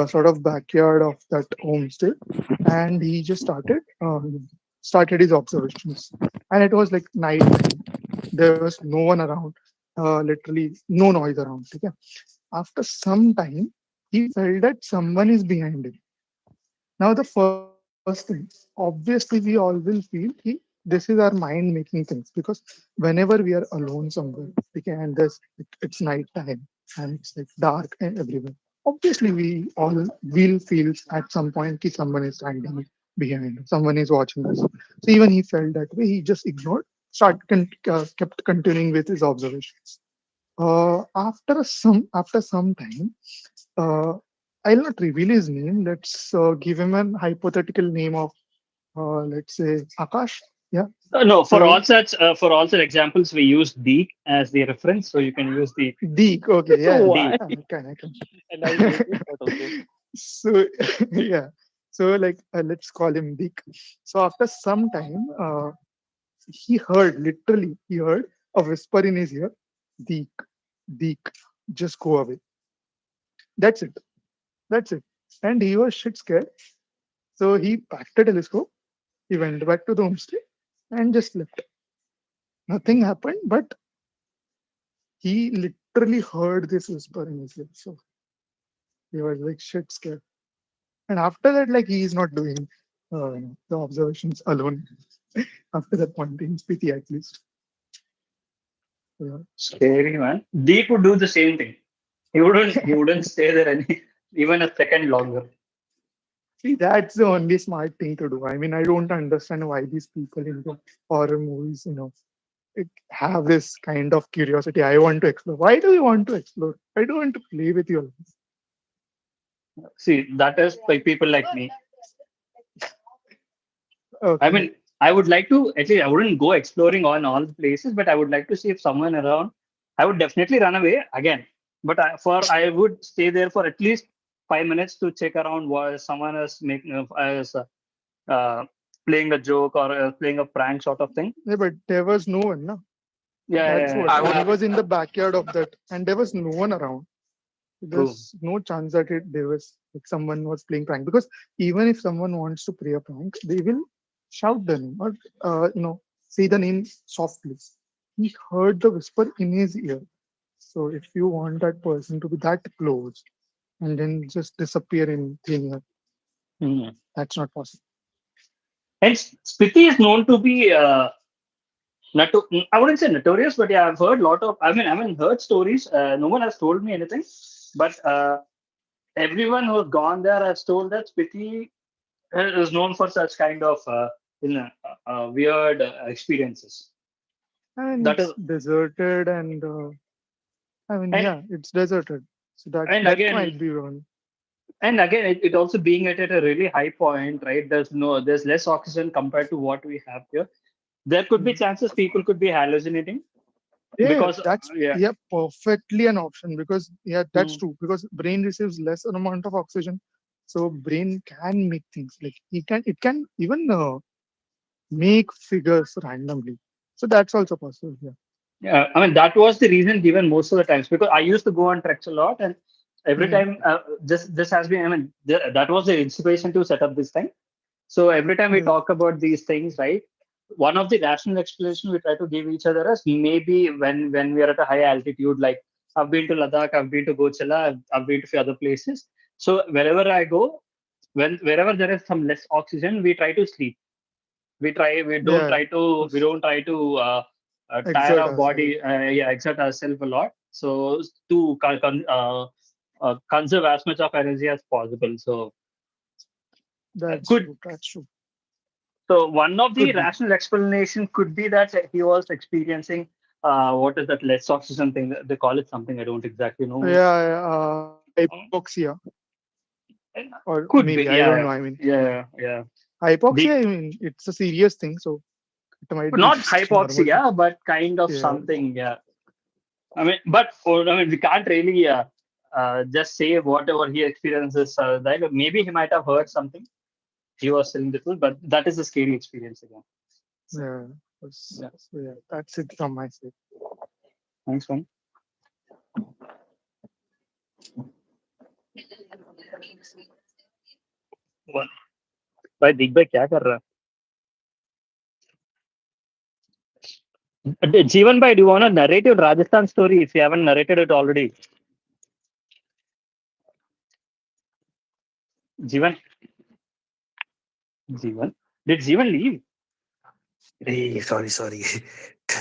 sort of backyard of that homestay, and he just started his observations. And it was like night time. There was no one around, literally no noise around. Okay? After some time, he felt that someone is behind him. Now, the first thing, obviously, we all will feel this is our mind making things, because whenever we are alone somewhere, okay, and it's night time and it's like dark and everywhere, obviously we all will feel at some point that someone is standing behind, someone is watching us. So even he felt that way, he just ignored, kept continuing with his observations. After some time, uh, I'll not reveal his name. Let's give him an hypothetical name of, let's say, Akash. Yeah. No, So for all such examples, we use Deek as the reference, so you can use the Deek. Okay. Yeah. Yeah. Deek. why I can. and I hate it but okay So yeah. So like, let's call him Deek. So after some time, he heard a whisper in his ear, Deek, Deek, just go away. That's it. That's it. And he was shit scared. So he packed a telescope. He went back to the homestay and just left. Nothing happened, but he literally heard this whisper in his ear. So he was like shit scared. And after that, like he is not doing the observations alone. After that point in PT at least. Yeah. Scary man. Deek would do the same thing. He wouldn't stay there any even a second longer. See, that's the only smart thing to do. I mean, I don't understand why these people in the horror movies, have this kind of curiosity. I want to explore. Why do you want to explore? I don't want to play with your life. See, that is like people like me. I Okay. mean, I would like to, at least I wouldn't go exploring on all the places, but I would like to see if someone around. I would definitely run away again, but I would stay there for at least 5 minutes to check around what someone is making as uh, playing a joke or playing a prank sort of thing. Yeah, but there was no one. No? Yeah, That's yeah, what. yeah. He was in the backyard of that, and there was no one around. True. There's no chance that there was like someone was playing prank, because even if someone wants to play a prank, they will shout the name or say the name softly. He heard the whisper in his ear. So if you want that person to be that close and then just disappear in thin air, Mhm. that's not possible. And Spiti is known to be I wouldn't say notorious, but yeah, I've heard a lot of. I haven't heard stories. No one has told me anything, but everyone who's gone there has told that Spiti is known for such kind of weird experiences. And That is, it's deserted, and I mean, and yeah, it's deserted. So and that again, might be one. it also being at a really high point, right? There's less oxygen compared to what we have here. There could be Mm. chances people could be hallucinating Yeah, because that's yeah. yeah, perfectly an option because yeah, that's Mm. true because brain receives less amount of oxygen, so brain can make things like it can even make figures randomly. So that's also possible. Yeah. Yeah, I mean that was the reason given most of the times because I used to go on treks a lot, and every Mm. time this has been. I mean that was the inspiration to set up this thing. So every time we Yeah. talk about these things, right? One of the rational explanation we try to give each other is maybe when we are at a high altitude, like I've been to Ladakh, I've been to Gochela, I've been to few other places. So wherever I go, wherever there is some less oxygen, we try to sleep. Yeah. We Yes. don't try to tire Exert our body, ourselves. yeah, exert ourselves a lot, so to conserve as much of energy as possible. So That's could true. That's true. so one of the Could be. rational explanation could be that he was experiencing what is that less oxygen thing, they call it something I don't exactly know. Yeah. Hypoxia, or Could be, maybe I don't yeah, know. I mean, yeah, yeah. hypoxia. The I mean, it's a serious thing, so it might be not just normal thing. hypoxia, but kind of Yeah. something, yeah. I mean, we can't really just say whatever he experiences. That maybe he might have heard something. He was telling the truth, but that is a scary experience again. So, Yeah. yeah. So yeah, that's it from my side. Thanks, man. One. भाई दिख भाई क्या कर रहा है? Jeevan bhai, do you want to narrate your Rajasthan story if you haven't narrated it already? Jeevan, Jeevan, did Jeevan leave? Hey, sorry.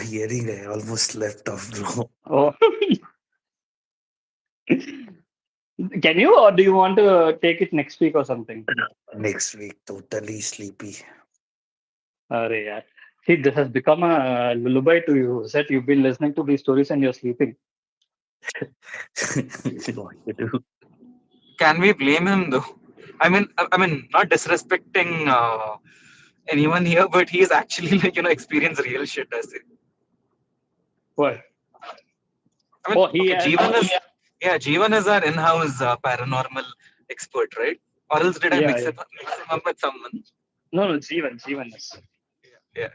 Hearing I almost left off, bro. Oh, can you, or do you want to take it next week or something? Next week, totally sleepy. Arey yaar. See, this has become a lullaby to you. That you've been listening to these stories and you're sleeping. What to do? Can we blame him though? I mean, not disrespecting anyone here, but he is actually like experienced real shit. As it. What? I mean, Oh, he okay, has. Jeevan is our in-house paranormal expert, right? Or else did I Yeah, yeah. mix him up with someone? No, no, Jeevan is. Yeah.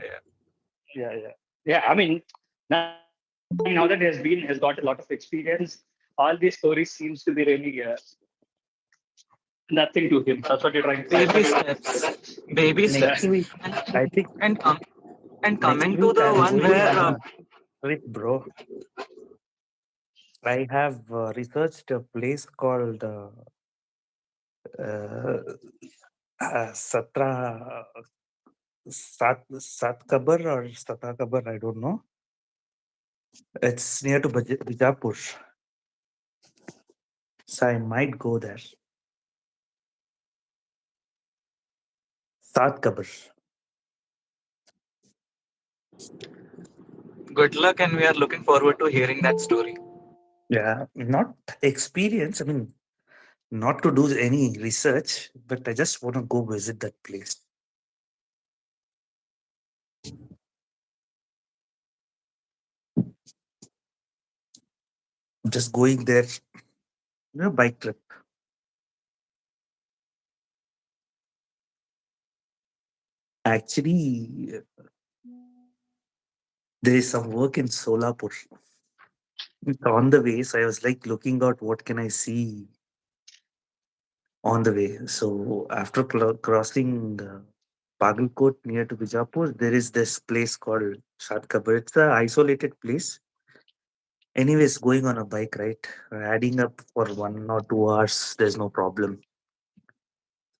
Yeah, yeah. Yeah, I mean, now that has got a lot of experience, all these stories seems to be really nothing to him. That's what you're trying to say. Baby steps, baby Yeah. Next steps, week, and I think and com- and next coming to week the I'm one going where on a trip, bro. I have researched a place called uh, Satra Satkabar or Satakabar. I don't know. It's near to Bijapur, so I might go there. Satkabar. good luck, and we are looking forward to hearing that story. Yeah, not experience. I mean, not to do any research, but I just want to go visit that place. Just going there, bike trip. Actually, there is some work in Solapur. It's on the way, so I was like looking out what can I see on the way. So after crossing Bagalkot near to Bijapur, there is this place called Shatkabur. It's a isolated place. Anyways, going on a bike, right? Adding up for 1 or 2 hours, there's no problem.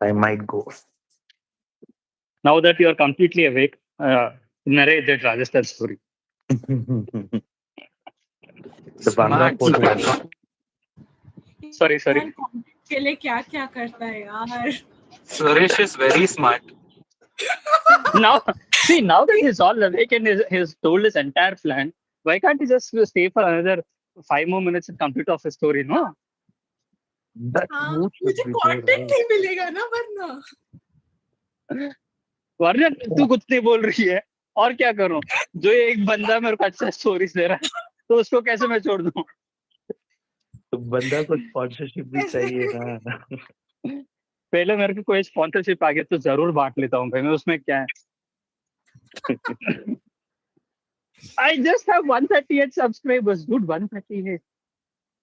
I might go. Now that you are completely awake, narrate that Rajasthan story. The Bhangra Smart. Fort one. Sorry, sorry. इंसान content के लिए क्या क्या करता है यार. Suresh is very smart. Now, see, now that he's all awake and he's told his entire plan, why can't he just stay for another 5 more minutes and complete off his story? No. That हाँ, mood should मुझे be there, content right? नहीं मिलेगा ना वरना. वरना तू कुछ नहीं बोल रही है और क्या करूं? जो ये एक बंदा मेरे को अच्छा स्टोरीज दे रहा है, तो उसको कैसे मैं छोड़ दूं? तो बंदा को स्पॉन्सरशिप भी ऐसे. चाहिए ना. पहले मेरे को कोई स्पॉन्सरशिप आ गया तो जरूर बांट लेता हूँ भाई, मैं उसमें क्या है. I just have 138 subscribers, dude, 138.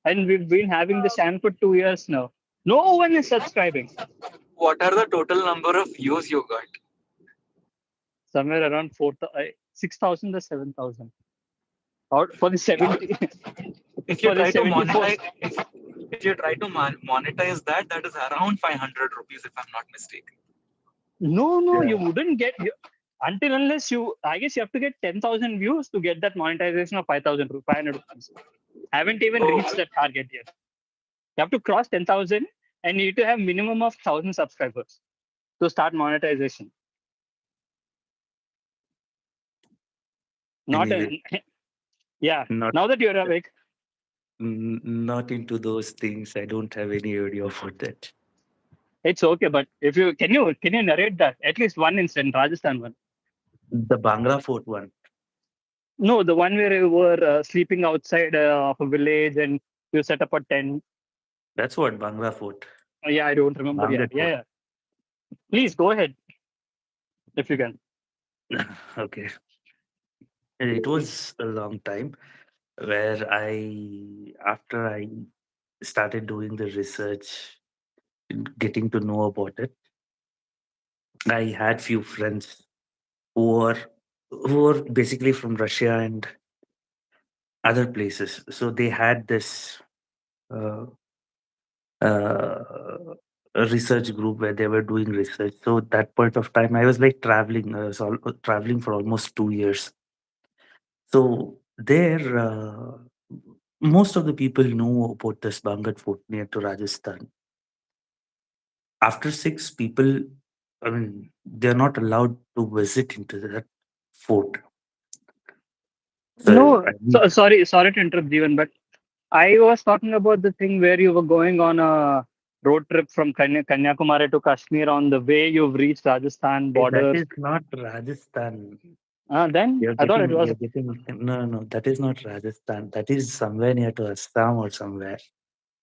And we've been having this channel for 2 years now. No one is subscribing. What are the total number of views you got? Somewhere around 6,000 or 7,000. Out for the 70. If you For the try to 74. monetize, if you try to monetize that, that is around 500 rupees, if I'm not mistaken. No, Yeah. you wouldn't get until unless you. I guess you have to get 10,000 views to get that monetization of 500 rupees. Haven't even reached that target yet. You have to cross 10,000 and you need to have minimum of 1,000 subscribers to start monetization. Not Anyway, yeah. not Now that you're awake, not into those things. I don't have any idea about that. it's okay. But if you can you narrate that at least one incident, Rajasthan one. The Bhangra Fort one. No, the one where you were sleeping outside of a village and you set up a tent. That's what Bhangra Fort. Yeah, I don't remember. Yeah, Bhangra yeah, Fort. yeah. Please go ahead if you can. Okay. It was a long time where after I started doing the research, getting to know about it, I had few friends who were basically from Russia and other places. So they had this uh, a research group where they were doing research. So that point of time, I was like traveling, traveling for almost 2 years. So there, most of the people know about this Bangat Fort near to Rajasthan. After 6 people, I mean, they're not allowed to visit into that fort. So No, I so mean, sorry to interrupt, Jeevan, but I was talking about the thing where you were going on a road trip from Kanyakumari to Kashmir. On the way, you've reached Rajasthan that borders. is not Rajasthan. Then You're I thought it getting, was. you're getting, no, no, that is not Rajasthan. That is somewhere near to Assam or somewhere.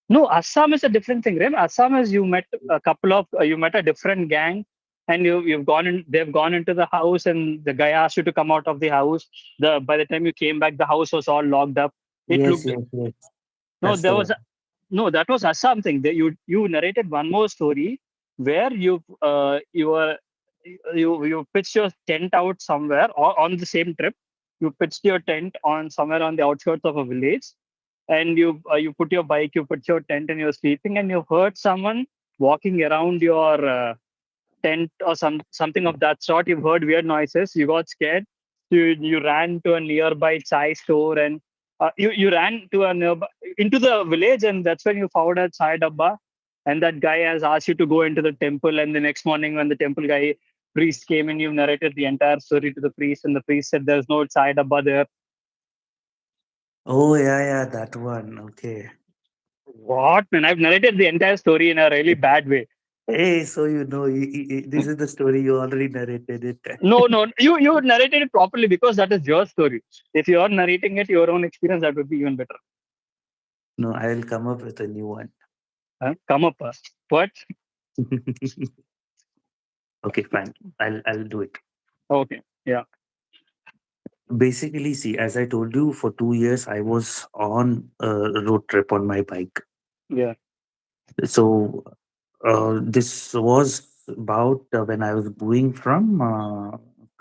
No, Assam is a different thing, right? Assam is you met a couple of you met a different gang, and you've gone in. They've gone into the house, and the guy asked you to come out of the house. The By the time you came back, the house was all locked up. It Yes, looked yes, yes. no. That's the There was one. no. That was Assam thing. You narrated one more story where you were you pitched your tent out somewhere or on the same trip. You pitched your tent on somewhere on the outskirts of a village, and you put your bike, you put your tent, and you're sleeping, and you heard someone walking around your tent or something of that sort. You've heard weird noises. You got scared. You ran to a nearby chai store and you ran to a nearby into the village, and that's when you found a chai dabba. And that guy has asked you to go into the temple. And the next morning, when the temple guy priest came in, you narrated the entire story to the priest, and the priest said there's no chai dabba there. Oh, yeah, yeah, that one. Okay. What man? I've narrated the entire story in a really bad way. Hey, so this is the story you already narrated it. No, you narrated it properly because that is your story. If you are narrating it your own experience, that would be even better. No, I will come up with a new one. Come up. What? Okay, fine. I'll do it. Okay. Yeah. Basically, see, as I told you, for 2 years I was on a road trip on my bike. Yeah. So this was about when I was going from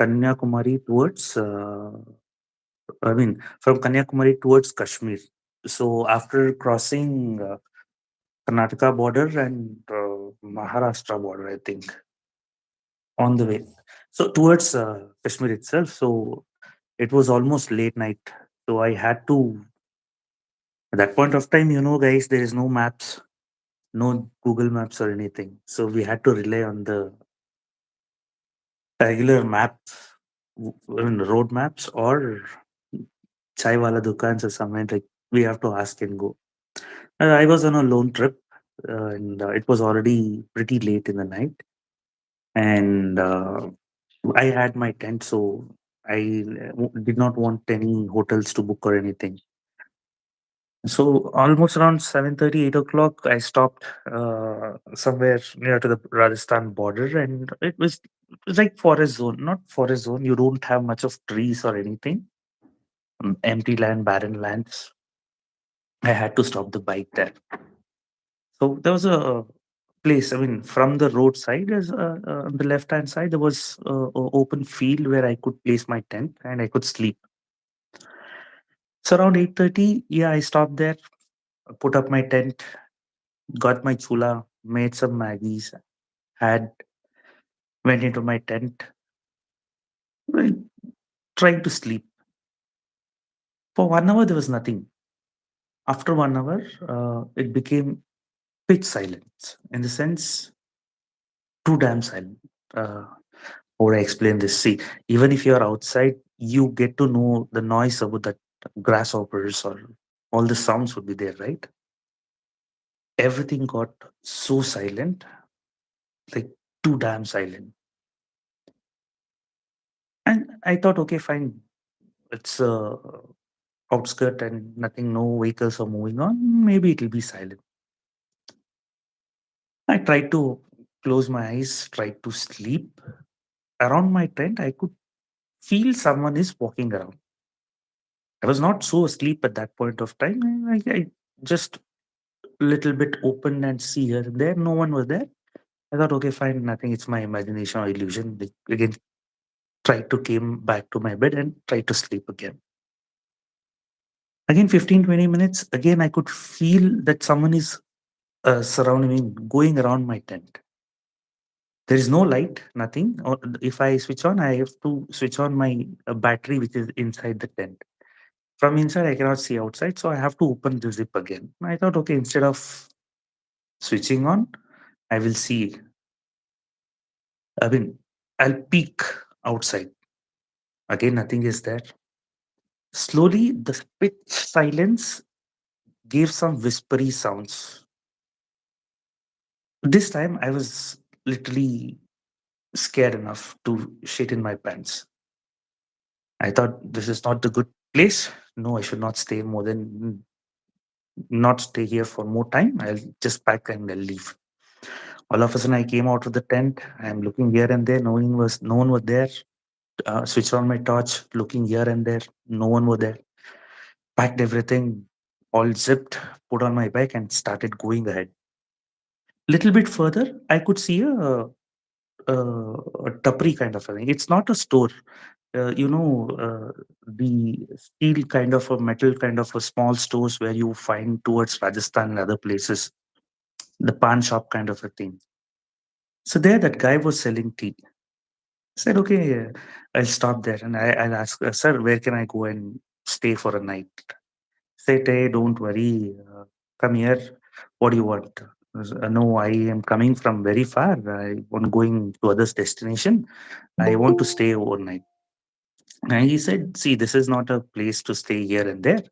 Kanyakumari towards, I mean, from Kanyakumari towards Kashmir. So after crossing Karnataka border and Maharashtra border, I think, on the way. So towards Kashmir itself. So It was almost late night, so I had to. At that point of time, guys, there is no maps, no Google Maps or anything. So we had to rely on the regular map, I mean, road maps or chai wala dukans or somewhere like we have to ask and go. I was on a lone trip, and it was already pretty late in the night, and I had my tent, so I did not want any hotels to book or anything. So almost around 7:30, 8 o'clock, I stopped somewhere near to the Rajasthan border, and it was like forest zone, not forest zone. You don't have much of trees or anything, empty land, barren lands. I had to stop the bike there. So there was a place. I mean, from the roadside, on the left hand side, there was a open field where I could place my tent and I could sleep. So around 8:30, yeah, I stopped there, put up my tent, got my chula, made some maggies, had went into my tent, well, trying to sleep. For 1 hour, there was nothing. After 1 hour, it became pitch silence. In the sense, too damn silent. Uh, how would I explain this? See, even if you're outside, you get to know the noise about that grasshoppers or all the sounds would be there, right? Everything got so silent, like too damn silent. And I thought, okay, fine. It's outskirt and nothing, no vehicles are moving on. Maybe it'll be silent. I tried to close my eyes, tried to sleep. Around my tent, I could feel someone is walking around. I was not so asleep at that point of time. I just little bit opened and see here and there. No one was there. I thought, okay, fine, nothing. It's my imagination or illusion. Like, again, tried to came back to my bed and tried to sleep again. Again, 15, 20 minutes. Again, I could feel that someone is surrounding me, going around my tent. There is no light, nothing. Or if I switch on, I have to switch on my battery, which is inside the tent. From inside, I cannot see outside, so I have to open the zip again. I thought, okay, instead of switching on, I will see. I mean, I'll peek outside. Again, nothing is there. Slowly, the pitch silence gave some whispery sounds. This time, I was literally scared enough to shit in my pants. I thought this is not the good place. No, I should not stay more than not stay here for more time. I'll just pack and I'll leave. All of a sudden, I came out of the tent. I'm looking here and there. No one was there. Switched on my torch, looking here and there. No one was there. Packed everything, all zipped, put on my bike, and started going ahead. Little bit further, I could see a tapri kind of a thing. It's not a store. The steel kind of a metal kind of a small stores where you find towards Rajasthan and other places, the pan shop kind of a thing. So there, that guy was selling tea. I said, okay, I'll stop there and I'll ask, sir, where can I go and stay for a night? Said, hey, don't worry, come here. What do you want? No, I am coming from very far. I want going to others destination. I want to stay overnight. And he said, see, this is not a place to stay here and there.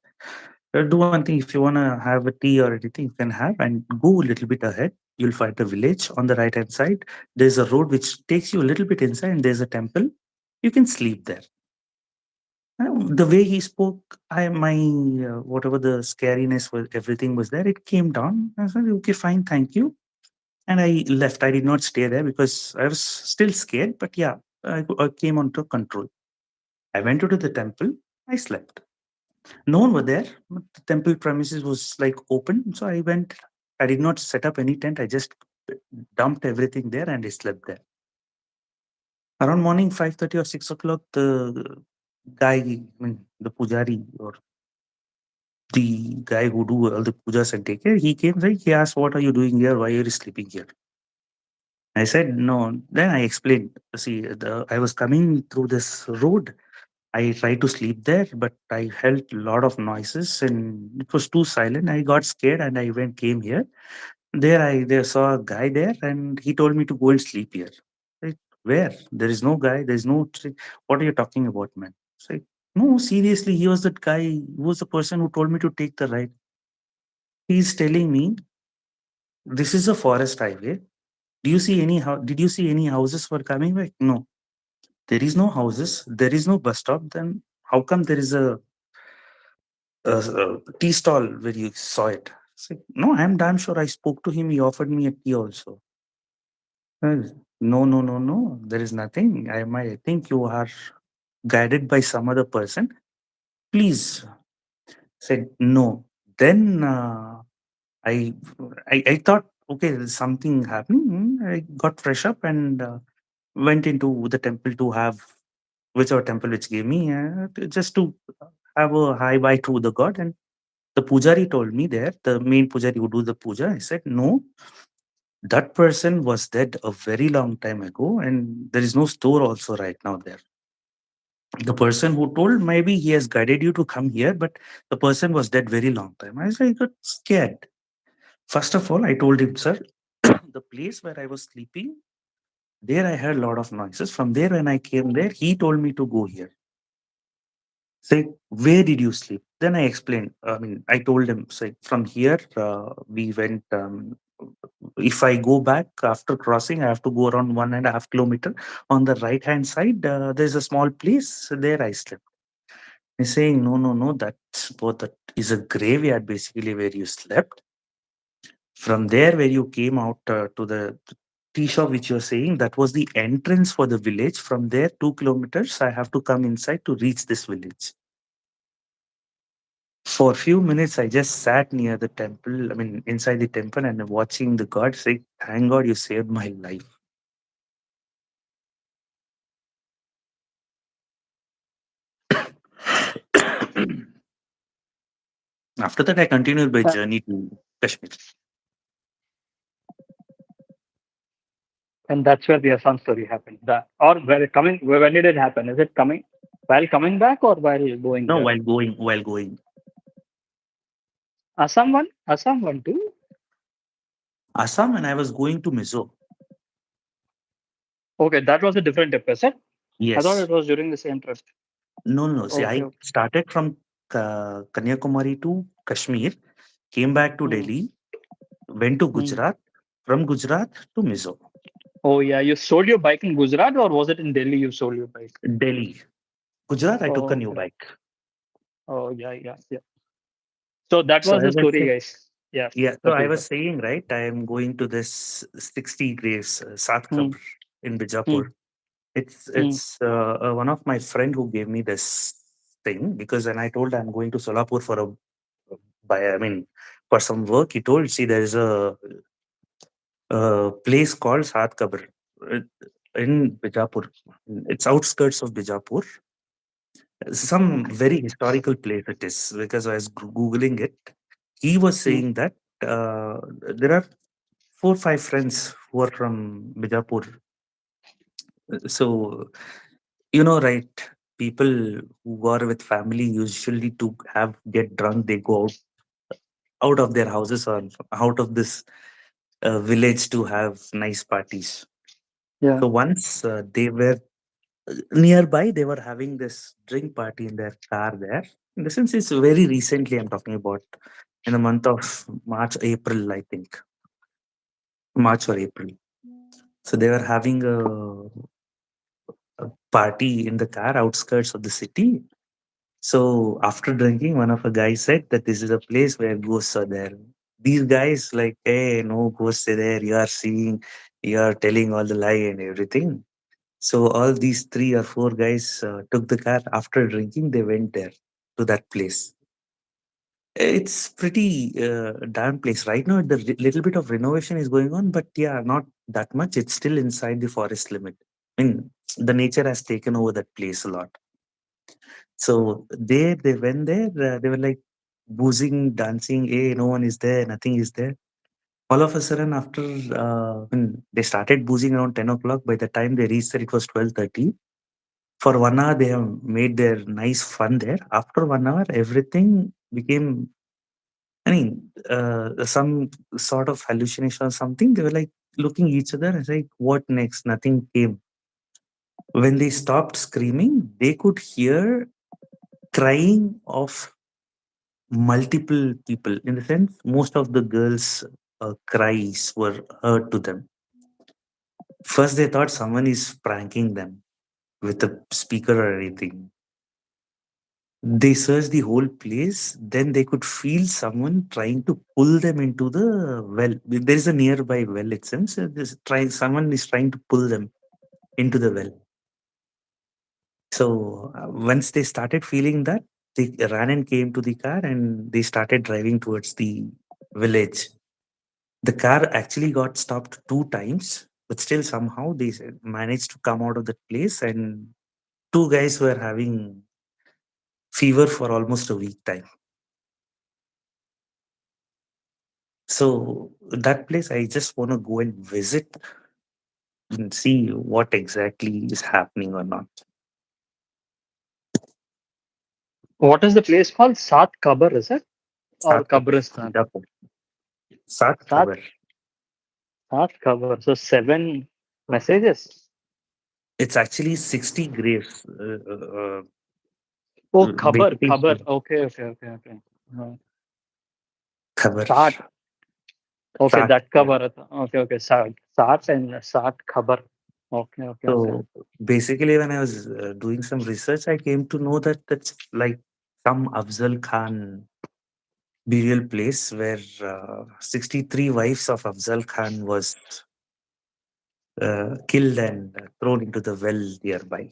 Do one thing. If you want to have a tea or anything, you can have and go a little bit ahead. You'll find a village on the right hand side. There's a road which takes you a little bit inside, and there's a temple. You can sleep there. The way he spoke, my whatever the scariness was, everything was there. It came down. I said, okay, fine, thank you. And I left. I did not stay there because I was still scared. But yeah, I came onto control. I went to the temple. I slept. No one were there. But the temple premises was like open. So I went. I did not set up any tent. I just dumped everything there and I slept there. Around morning 5:30 or 6 o'clock, the guy, I mean, the pujari or the guy who do all the pujas and take care, he came, like, he asked, what are you doing here? Why are you sleeping here? I said, no. Then I explained, see, I was coming through this road. I tried to sleep there, but I heard a lot of noises and it was too silent. I got scared and I went came here. There saw a guy there and he told me to go and sleep here. Like, where? There is no guy, there is no tree. What are you talking about, man? It's like, no, seriously, he was that guy, he was the person who told me to take the ride. He's telling me this is a forest highway. Do you see any did you see any houses were coming back? No. There is no houses, there is no bus stop, then how come there is a tea stall where you saw it? It's like, no, I'm damn sure I spoke to him. He offered me a tea also. Uh, No, no, no, no. There is nothing. I think you are guided by some other person. Please. Said no. Then I, I thought, okay, there's something happening. I got fresh up and went into the temple to have whichever temple which gave me just to have a high bye to the god. And the pujari told me there, the main pujari who do the puja, I said, no, that person was dead a very long time ago, and there is no store also right now there. The person who told, maybe he has guided you to come here, but the person was dead very long time. I said, I got scared. First of all, I told him, sir, the place where I was sleeping, there I heard a lot of noises. From there, when I came there, he told me to go here. Say, where did you sleep? Then I explained. I mean, I told him, say, from here, we went. If I go back after crossing, I have to go around 1.5 kilometer. On the right hand side, there's a small place. There I slept. He's saying, no, no, no, that's both. That is a graveyard basically where you slept. From there, where you came out to the tea shop, which you're saying, that was the entrance for the village. From there, 2 kilometers, I have to come inside to reach this village. For a few minutes, I just sat near the temple, I mean, inside the temple and watching the god say, thank God you saved my life. After that, I continued my Uh, journey to Kashmir. and that's where the Assam story happened. Or when did it happen? Is it coming while coming back or while going No, there? while going. Assam one too. Assam and I was going to Mizo. Okay, that was a different episode. I thought Yes. it was during the same trip. No, no. See, Okay, I okay. started from Kanyakumari to Kashmir, came back to Hmm. Delhi, went to Hmm. Gujarat, from Gujarat to Mizo. Oh yeah, you sold your bike in Gujarat or was it in Delhi you sold your bike? Delhi. Gujarat, I took a Oh, new okay. bike. Oh yeah, yeah, yeah. So that So was I the was story, guys. Yeah, Yeah, so I Kapil. was saying, right, I am going to this 60 graves, Sat Hmm. Qabr in Bijapur. Hmm. Hmm. It's one of my friend who gave me this thing because when I told I'm going to Solapur for I mean, for some work, he told, see, there is a place called Sat Qabr uh, in Bijapur. It's outskirts of Bijapur. Some Okay. very historical place it is because I was googling it. He was Hmm. saying that there are 4 5 friends who are from Bijapur. So right? People who are with family usually to have get drunk, they go out of their houses or out of this village to have nice parties. Yeah. So once they were nearby, they were having this drink party in their car there. In the sense, it's very recently. I'm talking about in the month of March, April, I think, March or April. So they were having a party in the car outskirts of the city. So after drinking, one of the guys said that this is a place where ghosts are there. These guys like, hey, no ghosts are there. You are seeing, you are telling all the lie and everything. So all these 3 or 4 guys took the car after drinking. They went there to that place. It's pretty damn place right now. The little bit of renovation is going on, but yeah, not that much. It's still inside the forest limit. I mean, the nature has taken over that place a lot. So they went there. They were like boozing, dancing. Hey, no one is there. Nothing is there. All of a sudden, after when they started boozing around 10 o'clock, by the time they reached there, it was 12:30. For 1 hour, they have made their nice fun there. After 1 hour, everything became, I mean, some sort of hallucination or something. They were like looking each other and like, what next? Nothing came. When they stopped screaming, they could hear crying of multiple people. In the sense, most of the girls' cries were heard to them. First, they thought someone is pranking them with a speaker or anything. They searched the whole place. Then they could feel someone trying to pull them into the well. There is a nearby well, it seems. Someone is trying to pull them into the well. So once they started feeling that, they ran and came to the car and they started driving towards the village. The car actually got stopped 2 times, but still somehow they managed to come out of that place. And two guys were having fever for almost a week time. So that place, I just want to go and visit and see what exactly is happening or not. What is the place called? Sat Kabar, is it? Or Sat Khabar. Kabristan? Sat Sat Khabar. Sat Kabar. So seven messages. It's actually 60 graves. Oh, Khabar, Basically, Khabar. Okay, okay, okay, okay. Khabar. Sat. Okay, Sat. that Kabar. Okay, okay. Sat and Sat Khabar. Okay, okay, okay. So basically, when I was doing some research, I came to know that that's like some Afzal Khan burial place where 63 wives of Afzal Khan was killed and thrown into the well nearby.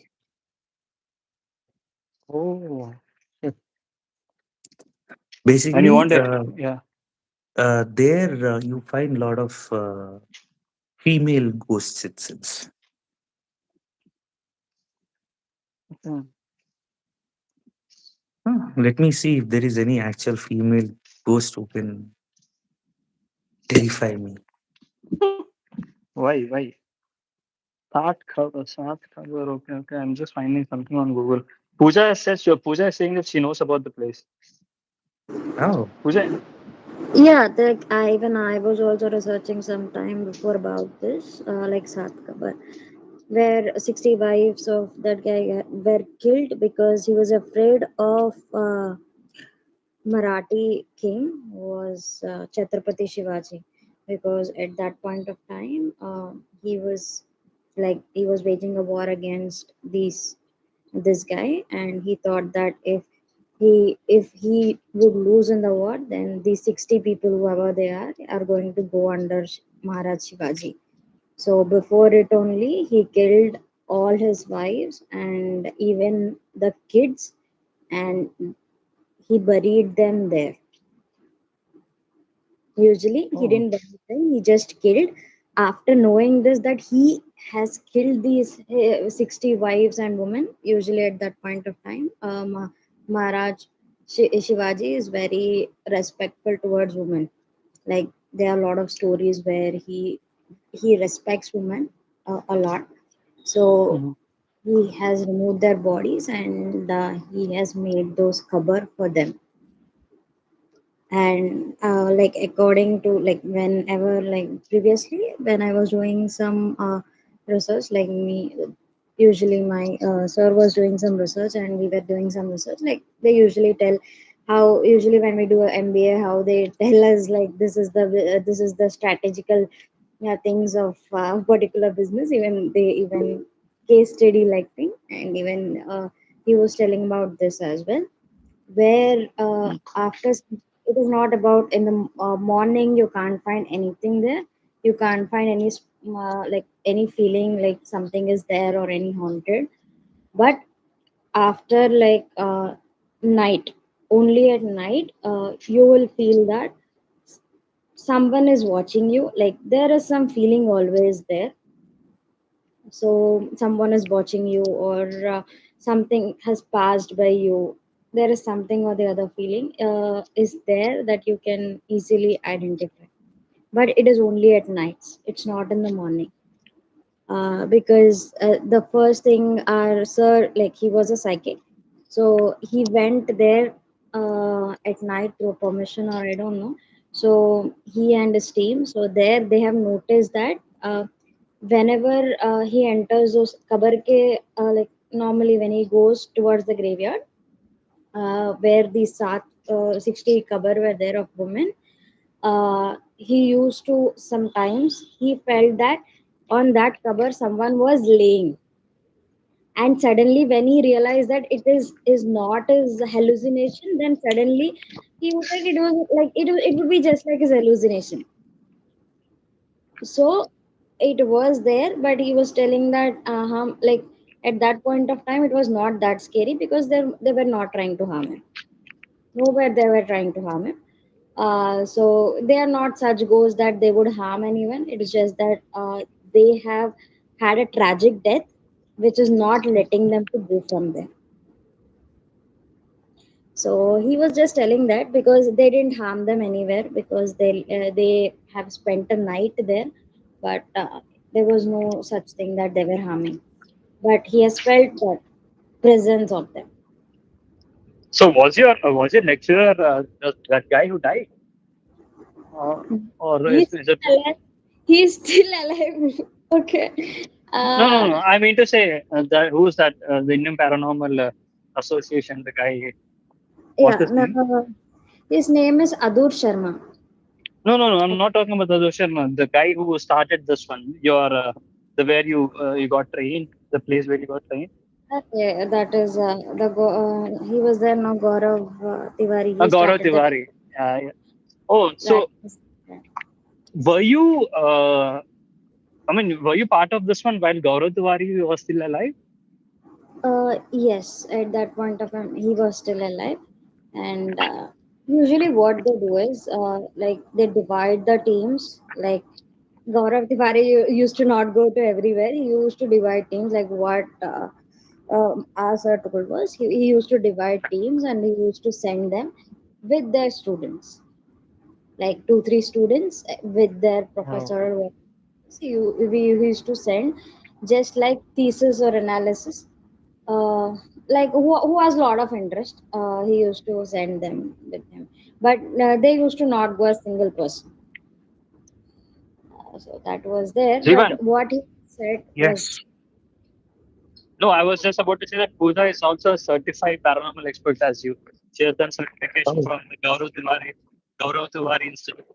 Oh, and you Basically, want it? Yeah. there you find a lot of female ghosts, it seems. Hmm. Let me see if there is any actual female ghost who can terrify me. Why? Why? Sat Khabar. Okay, okay. I'm just finding something on Google. Pooja is saying that she knows about the place. Oh, Pooja. Yeah, even I was also researching some time before about this, like Sat Kabar, where 60 wives of that guy were killed because he was afraid of Marathi king was Chhatrapati Shivaji, because at that point of time he was he was waging a war against this guy, and he thought that if he would lose in the war, then these 60 people, whoever they are going to go under Maharaj Shivaji. So before it only, he killed all his wives and even the kids, and he buried them there. Usually, he Oh. didn't bury them, he just killed. After knowing this, that he has killed these 60 wives and women, usually at that point of time, Maharaj Shivaji is very respectful towards women. Like, there are a lot of stories where he respects women a lot. So, Mhm. he has removed their bodies and he has made those cover for them. And like according to like whenever like previously when I was doing some research, like me, usually my sir was doing some research and we were doing some research, like they usually tell how usually when we do a MBA, how they tell us like this is the strategical things of particular business. Even they even case study like thing, and even he was telling about this as well, where after it is not about in the morning you can't find anything there, you can't find any like any feeling like something is there or any haunted, but after night, only at night you will feel that someone is watching you, like there is some feeling always there. So someone is watching you, or something has passed by you, there is something or the other feeling is there that you can easily identify, but it is only at nights, it's not in the morning. because the first thing our sir, like he was a psychic, so he went there at night through permission or I don't know. So he and his team, so there they have noticed that whenever he enters those kabar ke, like normally when he goes towards the graveyard, where the 60 kabar were there of women, he used to sometimes he felt that on that cover someone was laying, and suddenly when he realized that it is not his hallucination, then suddenly he would like it was like it would be just like his hallucination. So it was there, but he was telling that like at that point of time it was not that scary because they were not trying to harm him. Nowhere they were trying to harm him. So they are not such ghosts that they would harm anyone. It is just that they have had a tragic death, which is not letting them to go from there. So he was just telling that because they didn't harm them anywhere because they have spent a night there, but there was no such thing that they were harming. But he has felt that presence of them. So was your lecturer that guy who died, uh, or He's is it? still alive. He's still alive. Okay. No, no, Uh, no. I mean to say that who's that? The Indian Paranormal Association. The guy. What's yeah. his No, name? his name is Adur Sharma. No, no, no. I'm not talking about the Sharma. The guy who started this one. Your the where you got trained. The place where you got trained. Okay, that is he was there now. Gaurav Tiwari. He Gaurav started that. Tiwari. Yeah. Oh, That so is, were you? I mean, were you part of this one while Gaurav Tiwari was still alive? yes, at that point of time, he was still alive, and usually what they do is like they divide the teams. Like Gaurav Tiwari used to not go to everywhere. He used to divide teams. Like what our sir told was, he used to divide teams and he used to send them with their students, like 2 3 students with their Oh. professor or whatever. So we used to send just like thesis or analysis, like who has a lot of interest, he used to send them with him, but they used to not go a single person. So that was there, but Jivan. what he said Yes. was, No, I was just about to say that Pooja is also a certified paranormal expert as you. She has done certification Oh, from the Gaurav Tiwari Institute.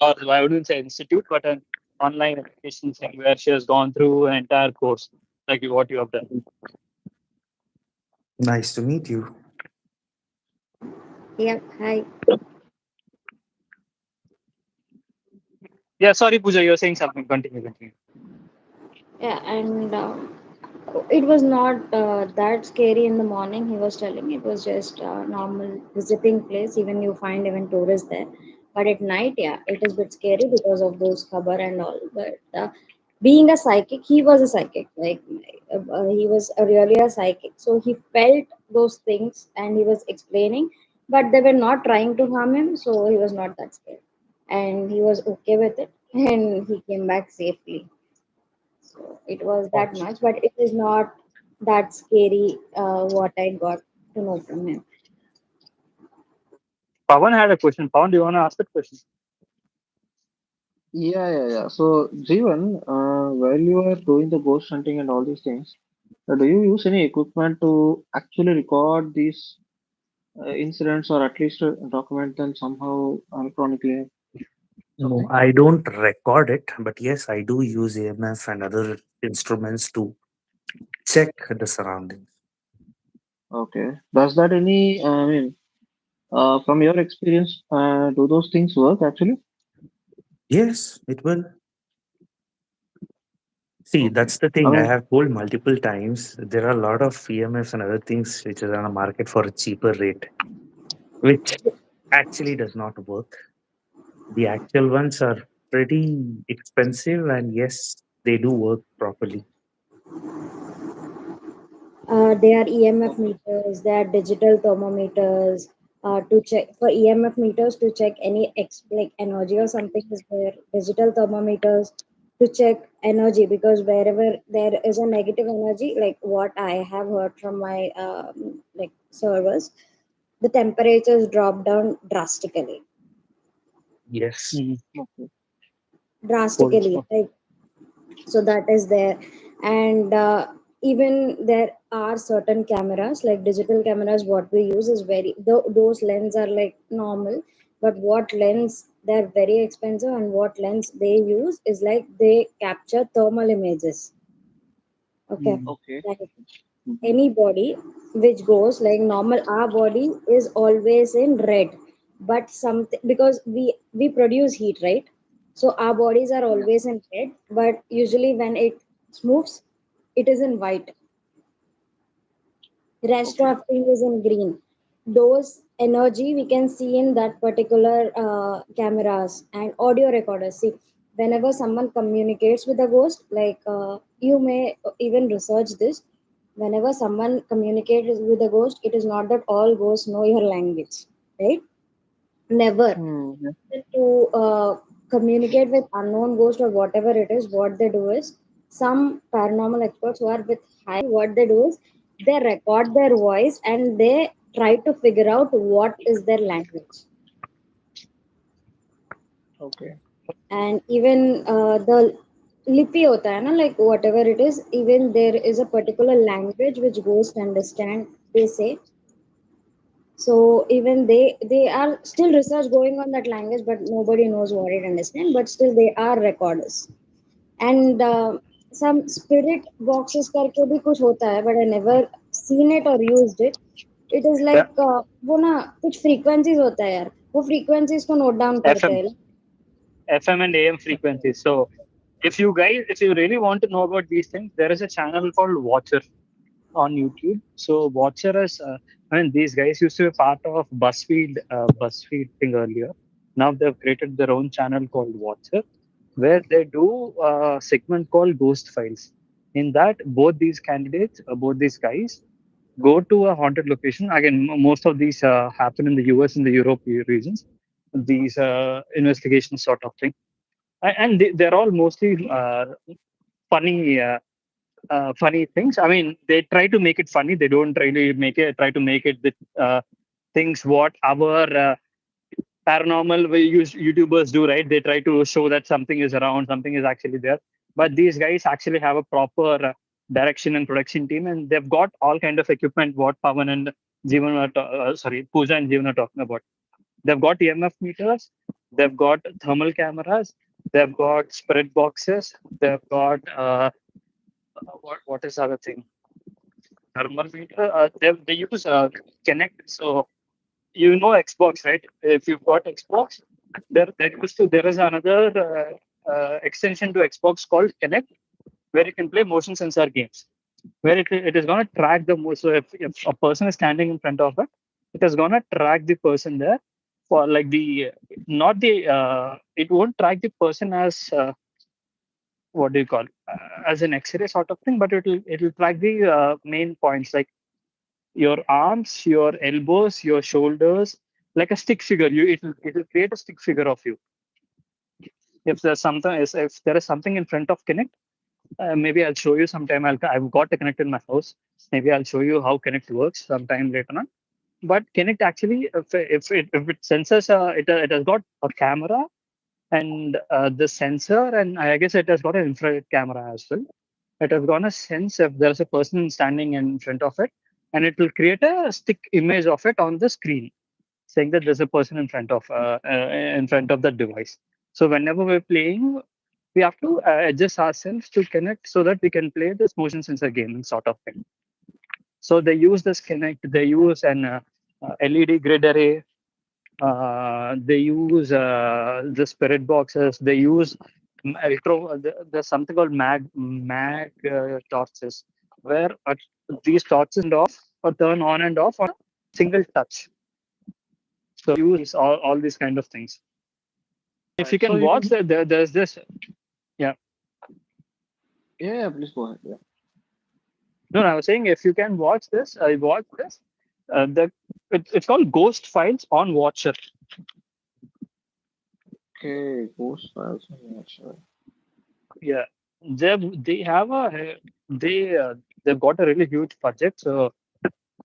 Or I wouldn't say institute, but an online education thing where she has gone through an entire course, like what you have done. nice to meet you. yeah, hi. Yeah, sorry, Pooja, you're saying something. Continue, continue. Yeah, and it was not that scary in the morning. He was telling it was just a normal visiting place. Even you find even tourists there. But at night, yeah, it is a bit scary because of those khabar and all. But being a psychic, he was a psychic. Like he was really a psychic. So he felt those things and he was explaining. But they were not trying to harm him, so he was not that scared. And he was okay with it, and he came back safely. So it was that Awesome. much, but it is not that scary what I got to know from him. Pawan had a question. Pawan, do you want to ask that question? Yeah. So, Jeevan, while you are doing the ghost hunting and all these things, do you use any equipment to actually record these incidents or at least document them somehow electronically? No, Something? I don't record it, but yes, I do use AMF and other instruments to check the surroundings. Okay. Does that any, I mean, from your experience, do those things work actually? Yes, it will. See, Okay. that's the I thing. I mean, have told multiple times there are a lot of EMFs and other things which are on the market for a cheaper rate, which actually does not work. The actual ones are pretty expensive, and yes, they do work properly. They are EMF okay. meters, they are digital thermometers to check for EMF meters to check any like energy or something is there. Digital thermometers to check energy, because wherever there is a negative energy, like what I have heard from my like servers, the temperatures drop down drastically. Yes. Okay. Cool. Drastically, like, so that is there. And even there are certain cameras, like digital cameras what we use is very those lens are like normal, but what lens they're very expensive, and what lens they use is like they capture thermal images. Okay, Okay. like any body which goes like normal, our body is always in red, but something, because we produce heat, right? So our bodies are Yeah. always in red, but usually when it moves, it is in white. Rest Okay. of thing is in green. Those energy we can see in that particular cameras and audio recorders. See, whenever someone communicates with a ghost, like you may even research this. Whenever someone communicates with a ghost, it is not that all ghosts know your language, right? Never. Yeah. To communicate with unknown ghost or whatever it is, what they do is, some paranormal experts who are with high, what they do is they record their voice and they try to figure out what is their language. Okay. And even the lipi hota hai na, like whatever it is, even there is a particular language which ghosts understand, they say. So even they are still research going on that language, but nobody knows what it understands, but still they are recorders. And some spirit boxes करके भी कुछ होता है, but I never seen it or used it. It is Yeah. like वो ना कुछ frequencies होता है यार, वो frequencies को note down करते FM, हैं. FM and AM frequencies. So if you really want to know about these things, there is a channel called Watcher on YouTube. So Watcher is, I mean, these guys used to be part of BuzzFeed thing earlier. Now they've created their own channel called Watcher, where they do a segment called Ghost Files. In that, both these guys, go to a haunted location. Again, most of these happen in the US and the Europe regions. These investigations sort of thing, and they're all mostly funny. Funny things. I mean, they try to make it funny. They don't really try to make it the things what our paranormal YouTubers do, right? They try to show that something is around, something is actually there. But these guys actually have a proper direction and production team, and they've got all kind of equipment. What Pavan and Jeevan sorry, Pooja and Jeevan are talking about. They've got EMF meters. They've got thermal cameras. They've got spirit boxes. They've got what is the other thing? Thermal meter. They use Connect. So you know Xbox, right? If you've got Xbox, there is another extension to Xbox called Connect, where you can play motion sensor games, where it is going to track the so if a person is standing in front of it is going to track the person there for like the not the it won't track the person as what do you call as an X-ray sort of thing, but it'll track the main points like your arms, your elbows, your shoulders, like a stick figure. It'll create a stick figure of you. If there is something in front of Connect, maybe I'll show you sometime. I've got a Connect in my house. Maybe I'll show you how Connect works sometime later on. But Connect actually, if it senses, it has got a camera and the sensor, and I guess it has got an infrared camera as well. It has got a sense if there's a person standing in front of it, and it will create a stick image of it on the screen, saying that there's a person in front of the device. So whenever we're playing, we have to adjust ourselves to connect so that we can play this motion sensor game sort of thing. So they use this connect. They use an LED grid array. They use the spirit boxes. They use there's something called mag torches, where these torches and off or turn on and off on a single touch. So use all these kind of things. If Right. you So can you watch can, that, there's this. Yeah. yeah, please go ahead. Yeah. No, I was saying if you can watch this, I watch this. It's called Ghost Files on Watcher. Okay, Ghost Files and Watcher. Yeah, they have a they they've got a really huge budget, so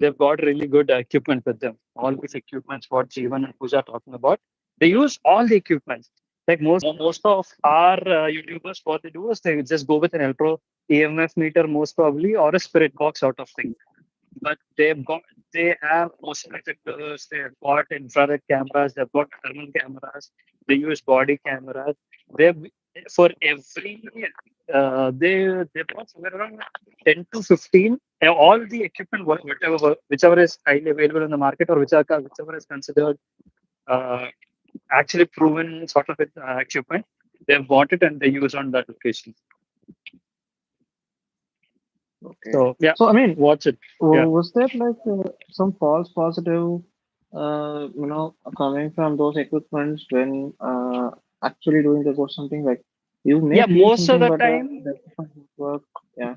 they've got really good equipment with them. All these equipments, what Jeevan and Pooja are talking about, they use all the equipment. Like most of our YouTubers, what they do is they just go with an electro EMF meter, most probably, or a spirit box sort of thing. But they have motion detectors, they've got infrared cameras, they've got thermal cameras, they use body cameras. They've for every they've got somewhere around 10 to 15 all the equipment whichever is highly available in the market, or whichever is considered uh, actually proven sort of equipment, they've bought it and they use on that location. Okay. So yeah, So I mean, watch it. Yeah. was there like some false positive, coming from those equipments when actually doing the ghost something like you may Yeah, feel most of something, the but time. the equipment won't work. Yeah.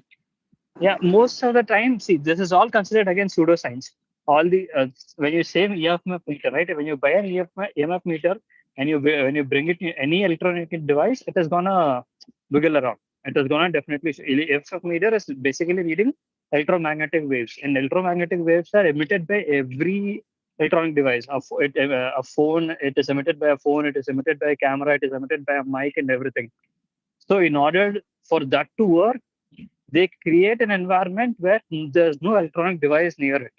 Yeah, most of the time, see, this is all considered again pseudoscience. All the when you say EMF meter, right? When you buy an EMF meter and when you bring it in any electronic device, it is gonna wiggle around. It is gonna definitely. EMF meter is basically reading electromagnetic waves, and electromagnetic waves are emitted by every electronic device. A phone, it is emitted by a phone. It is emitted by a camera. It is emitted by a mic and everything. So in order for that to work, they create an environment where there's no electronic device near it.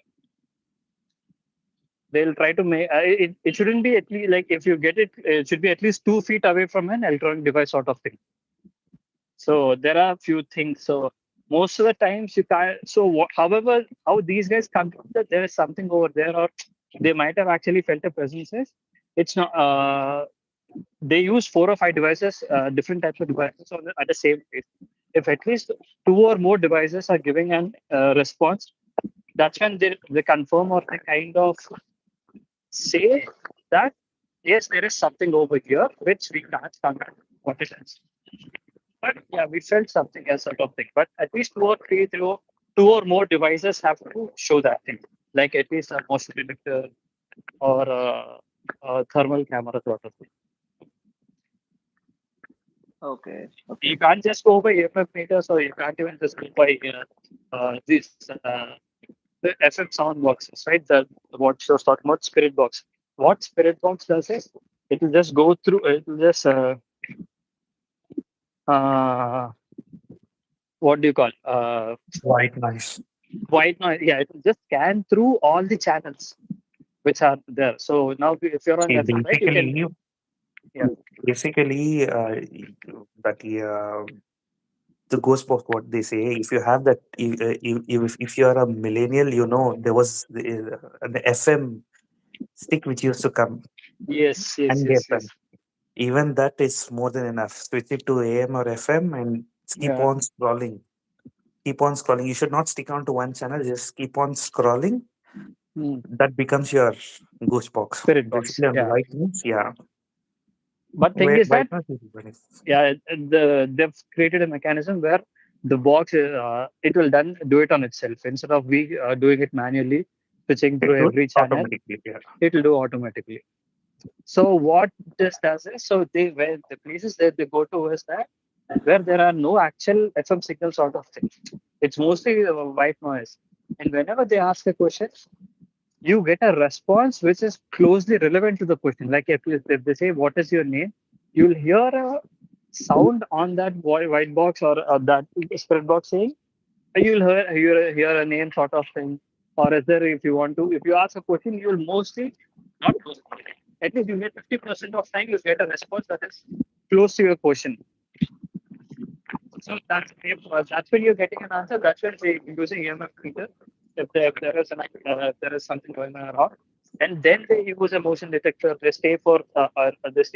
They'll try to make it shouldn't be at least like if you get it, it should be at least 2 feet away from an electronic device sort of thing. So there are a few things. So most of the times you can't. So however, how these guys conclude that there is something over there, or they might have actually felt a presence, is it's not. They use 4 or 5 devices, different types of devices at the same place. If at least 2 or more devices are giving an response, that's when they confirm or they kind of say that yes, there is something over here which we can't control what it is. But yeah, we felt something else sort of thing. But at least 2 or more devices have to show that thing, like at least a motion detector or a thermal camera sort of thing. Okay. You Okay. can't just go by AFM meters, or you can't even just go by these the FM sound boxes, right? The what she was talking about, spirit box. What spirit box does is it will just go through. It will just uh, what do you call White noise. white noise? Yeah, it will just scan through all the channels which are there. So now, if you're on See, FM, right, you can. Yeah. basically, that the ghost box, what they say, if you have that, if you are a millennial, there was an FM stick which used to come Yes. Yes. and the Yes. FM. Yes. Even that is more than enough. Switch it to AM or FM and keep Yeah. on scrolling. Keep on scrolling. You should not stick on to one channel. Just keep on scrolling. Hmm. That becomes your ghost box. Spirit box. Basically, on Yeah. white noise, yeah. But thing is that White noise is very yeah, they've created a mechanism where the box it will do it on itself instead of we doing it manually, switching it through do it every channel. automatically. Yeah. It will do automatically. So what this does is, so they where the places that they go to is that where there are no actual FM signals sort of thing. It's mostly white noise, and whenever they ask a question, you get a response which is closely relevant to the question. Like if they say, "What is your name?" you'll hear a sound on that white box or that spirit box saying, you'll hear a name sort of thing. Or is there, if you ask a question, you'll mostly, not most, at least you get 50% of time, you get a response that is close to your question. So that's when you're getting an answer. That's when they're using EMF meter. If there is something going on around, and then they use a motion detector. They stay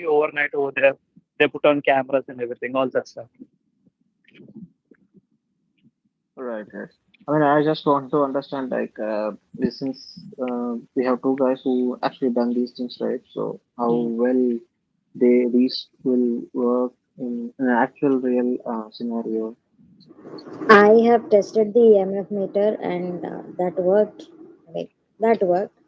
overnight over there. They put on cameras and everything, all that stuff. Right. Right. I mean, I just want to understand, like, since we have two guys who actually done these things, right? So how Mm. well these will work in an actual real scenario. I have tested the EMF meter and that worked. Like that worked,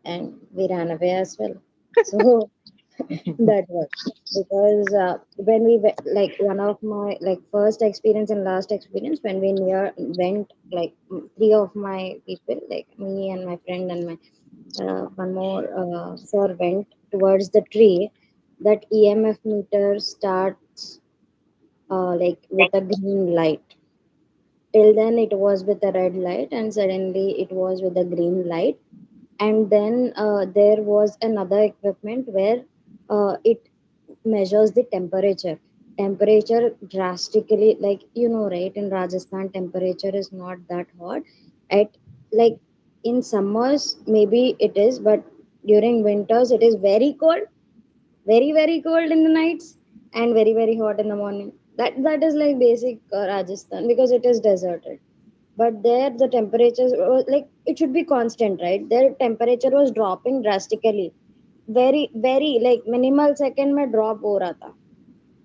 and we ran away as well. So That was because when we like one of my like first experience and last experience when we near went like three of my people like me and my friend and my one more sir went towards the tree. That EMF meter starts like with a green light. Till then it was with a red light, and suddenly it was with a green light. And then there was another equipment where it measures the temperature drastically, like right, in Rajasthan temperature is not that hot at like in summers maybe it is, but during winters it is very cold, very cold in the nights, and very hot in the morning. That is like basic Rajasthan, because it is deserted. But there the temperatures was like it should be constant, right? Their temperature was dropping drastically, very like minimal second में drop हो रहा था.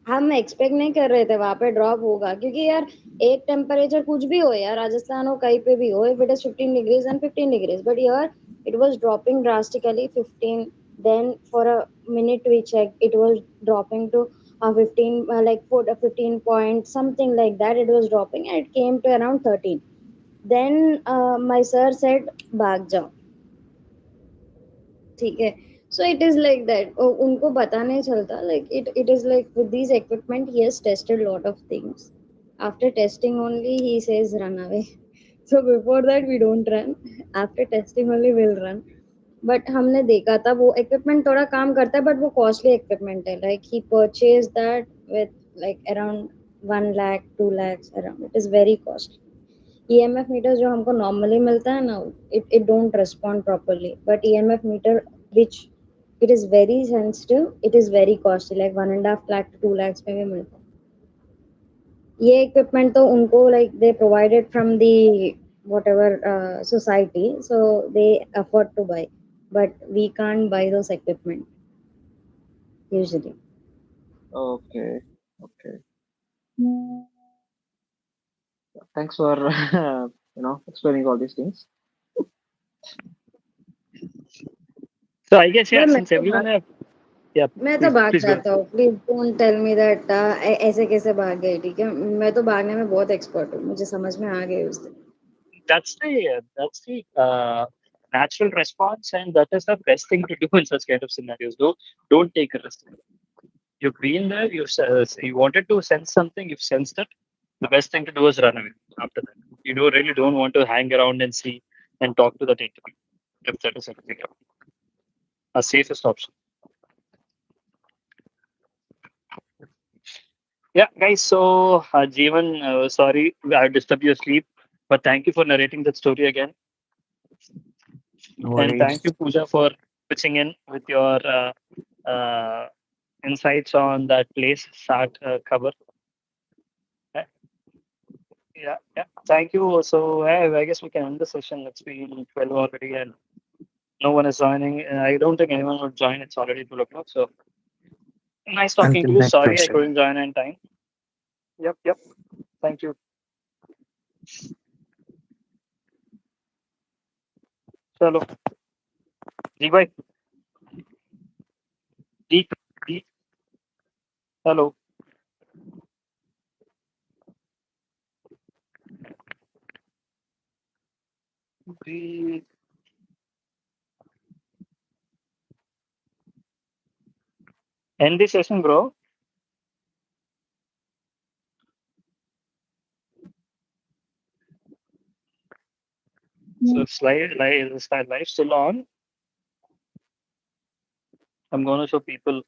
हम expect नहीं कर रहे थे वहां पे ड्रॉप होगा, क्योंकि यार एक टेम्परेचर कुछ भी हो यार, राजस्थान हो कहीं पे भी हो, if it is 15 degrees and 15 degrees, but यार it was dropping drastically 15. Then for a minute we checked, it was dropping to 15 like 15 point something like that, it was dropping and it came to around 13. Then my sir said भाग जाओ, ठीक है. So it is like that. उनको पता नहीं चलता, like it is like with these equipment he has tested lot of things. After testing only he says run away. So before that we don't run, after testing only we'll run. But हमने देखा था वो equipment थोड़ा काम करता है, but वो costly equipment है, like he purchased that with like around 1 lakh 2 lakhs around, it is very costly. EMF meter जो हमको normally मिलता है ना, it don't respond properly, but EMF meter which it is very sensitive, it is very costly, like 1.5 lakh to 2 lakhs में भी मिलता है. ये equipment तो उनको like they provided from the whatever society, so they afford to buy, but we can't buy those equipment usually. Okay. Okay. Thanks for explaining all these things. So I guess yeah, Well, since everyone have yeah, मैं तो भाग please go ahead. जाता हूँ, please don't tell me that ऐसे कैसे भाग गए, ठीक है, मैं तो भागने में बहुत एक्सपर्ट हूँ, मुझे समझ में आ गई उस दिन. That's the natural response, and that is the best thing to do in such kind of scenarios. Don't take a risk. You've been there. You wanted to sense something. You've sensed it. The best thing to do is run away. After that, you really don't want to hang around and see and talk to that entity. If that is anything, a safest option. Yeah, guys. So, Jeevan, sorry I disturbed your sleep, but thank you for narrating that story again. No And worries. thank you, Pooja, for pitching in with your insights on that place, Sat cover. Yeah, yeah. Thank you. So, I guess we can end the session. It's been 12 already, and no one is joining. I don't think anyone would join. It's already 12 o'clock. So, nice talking Until to you. next Sorry I session. couldn't join in time. Yep. Thank you. Chalo. जी भाई जी जी hello. Ji end the session, bro. So it's live still on. I'm going to show people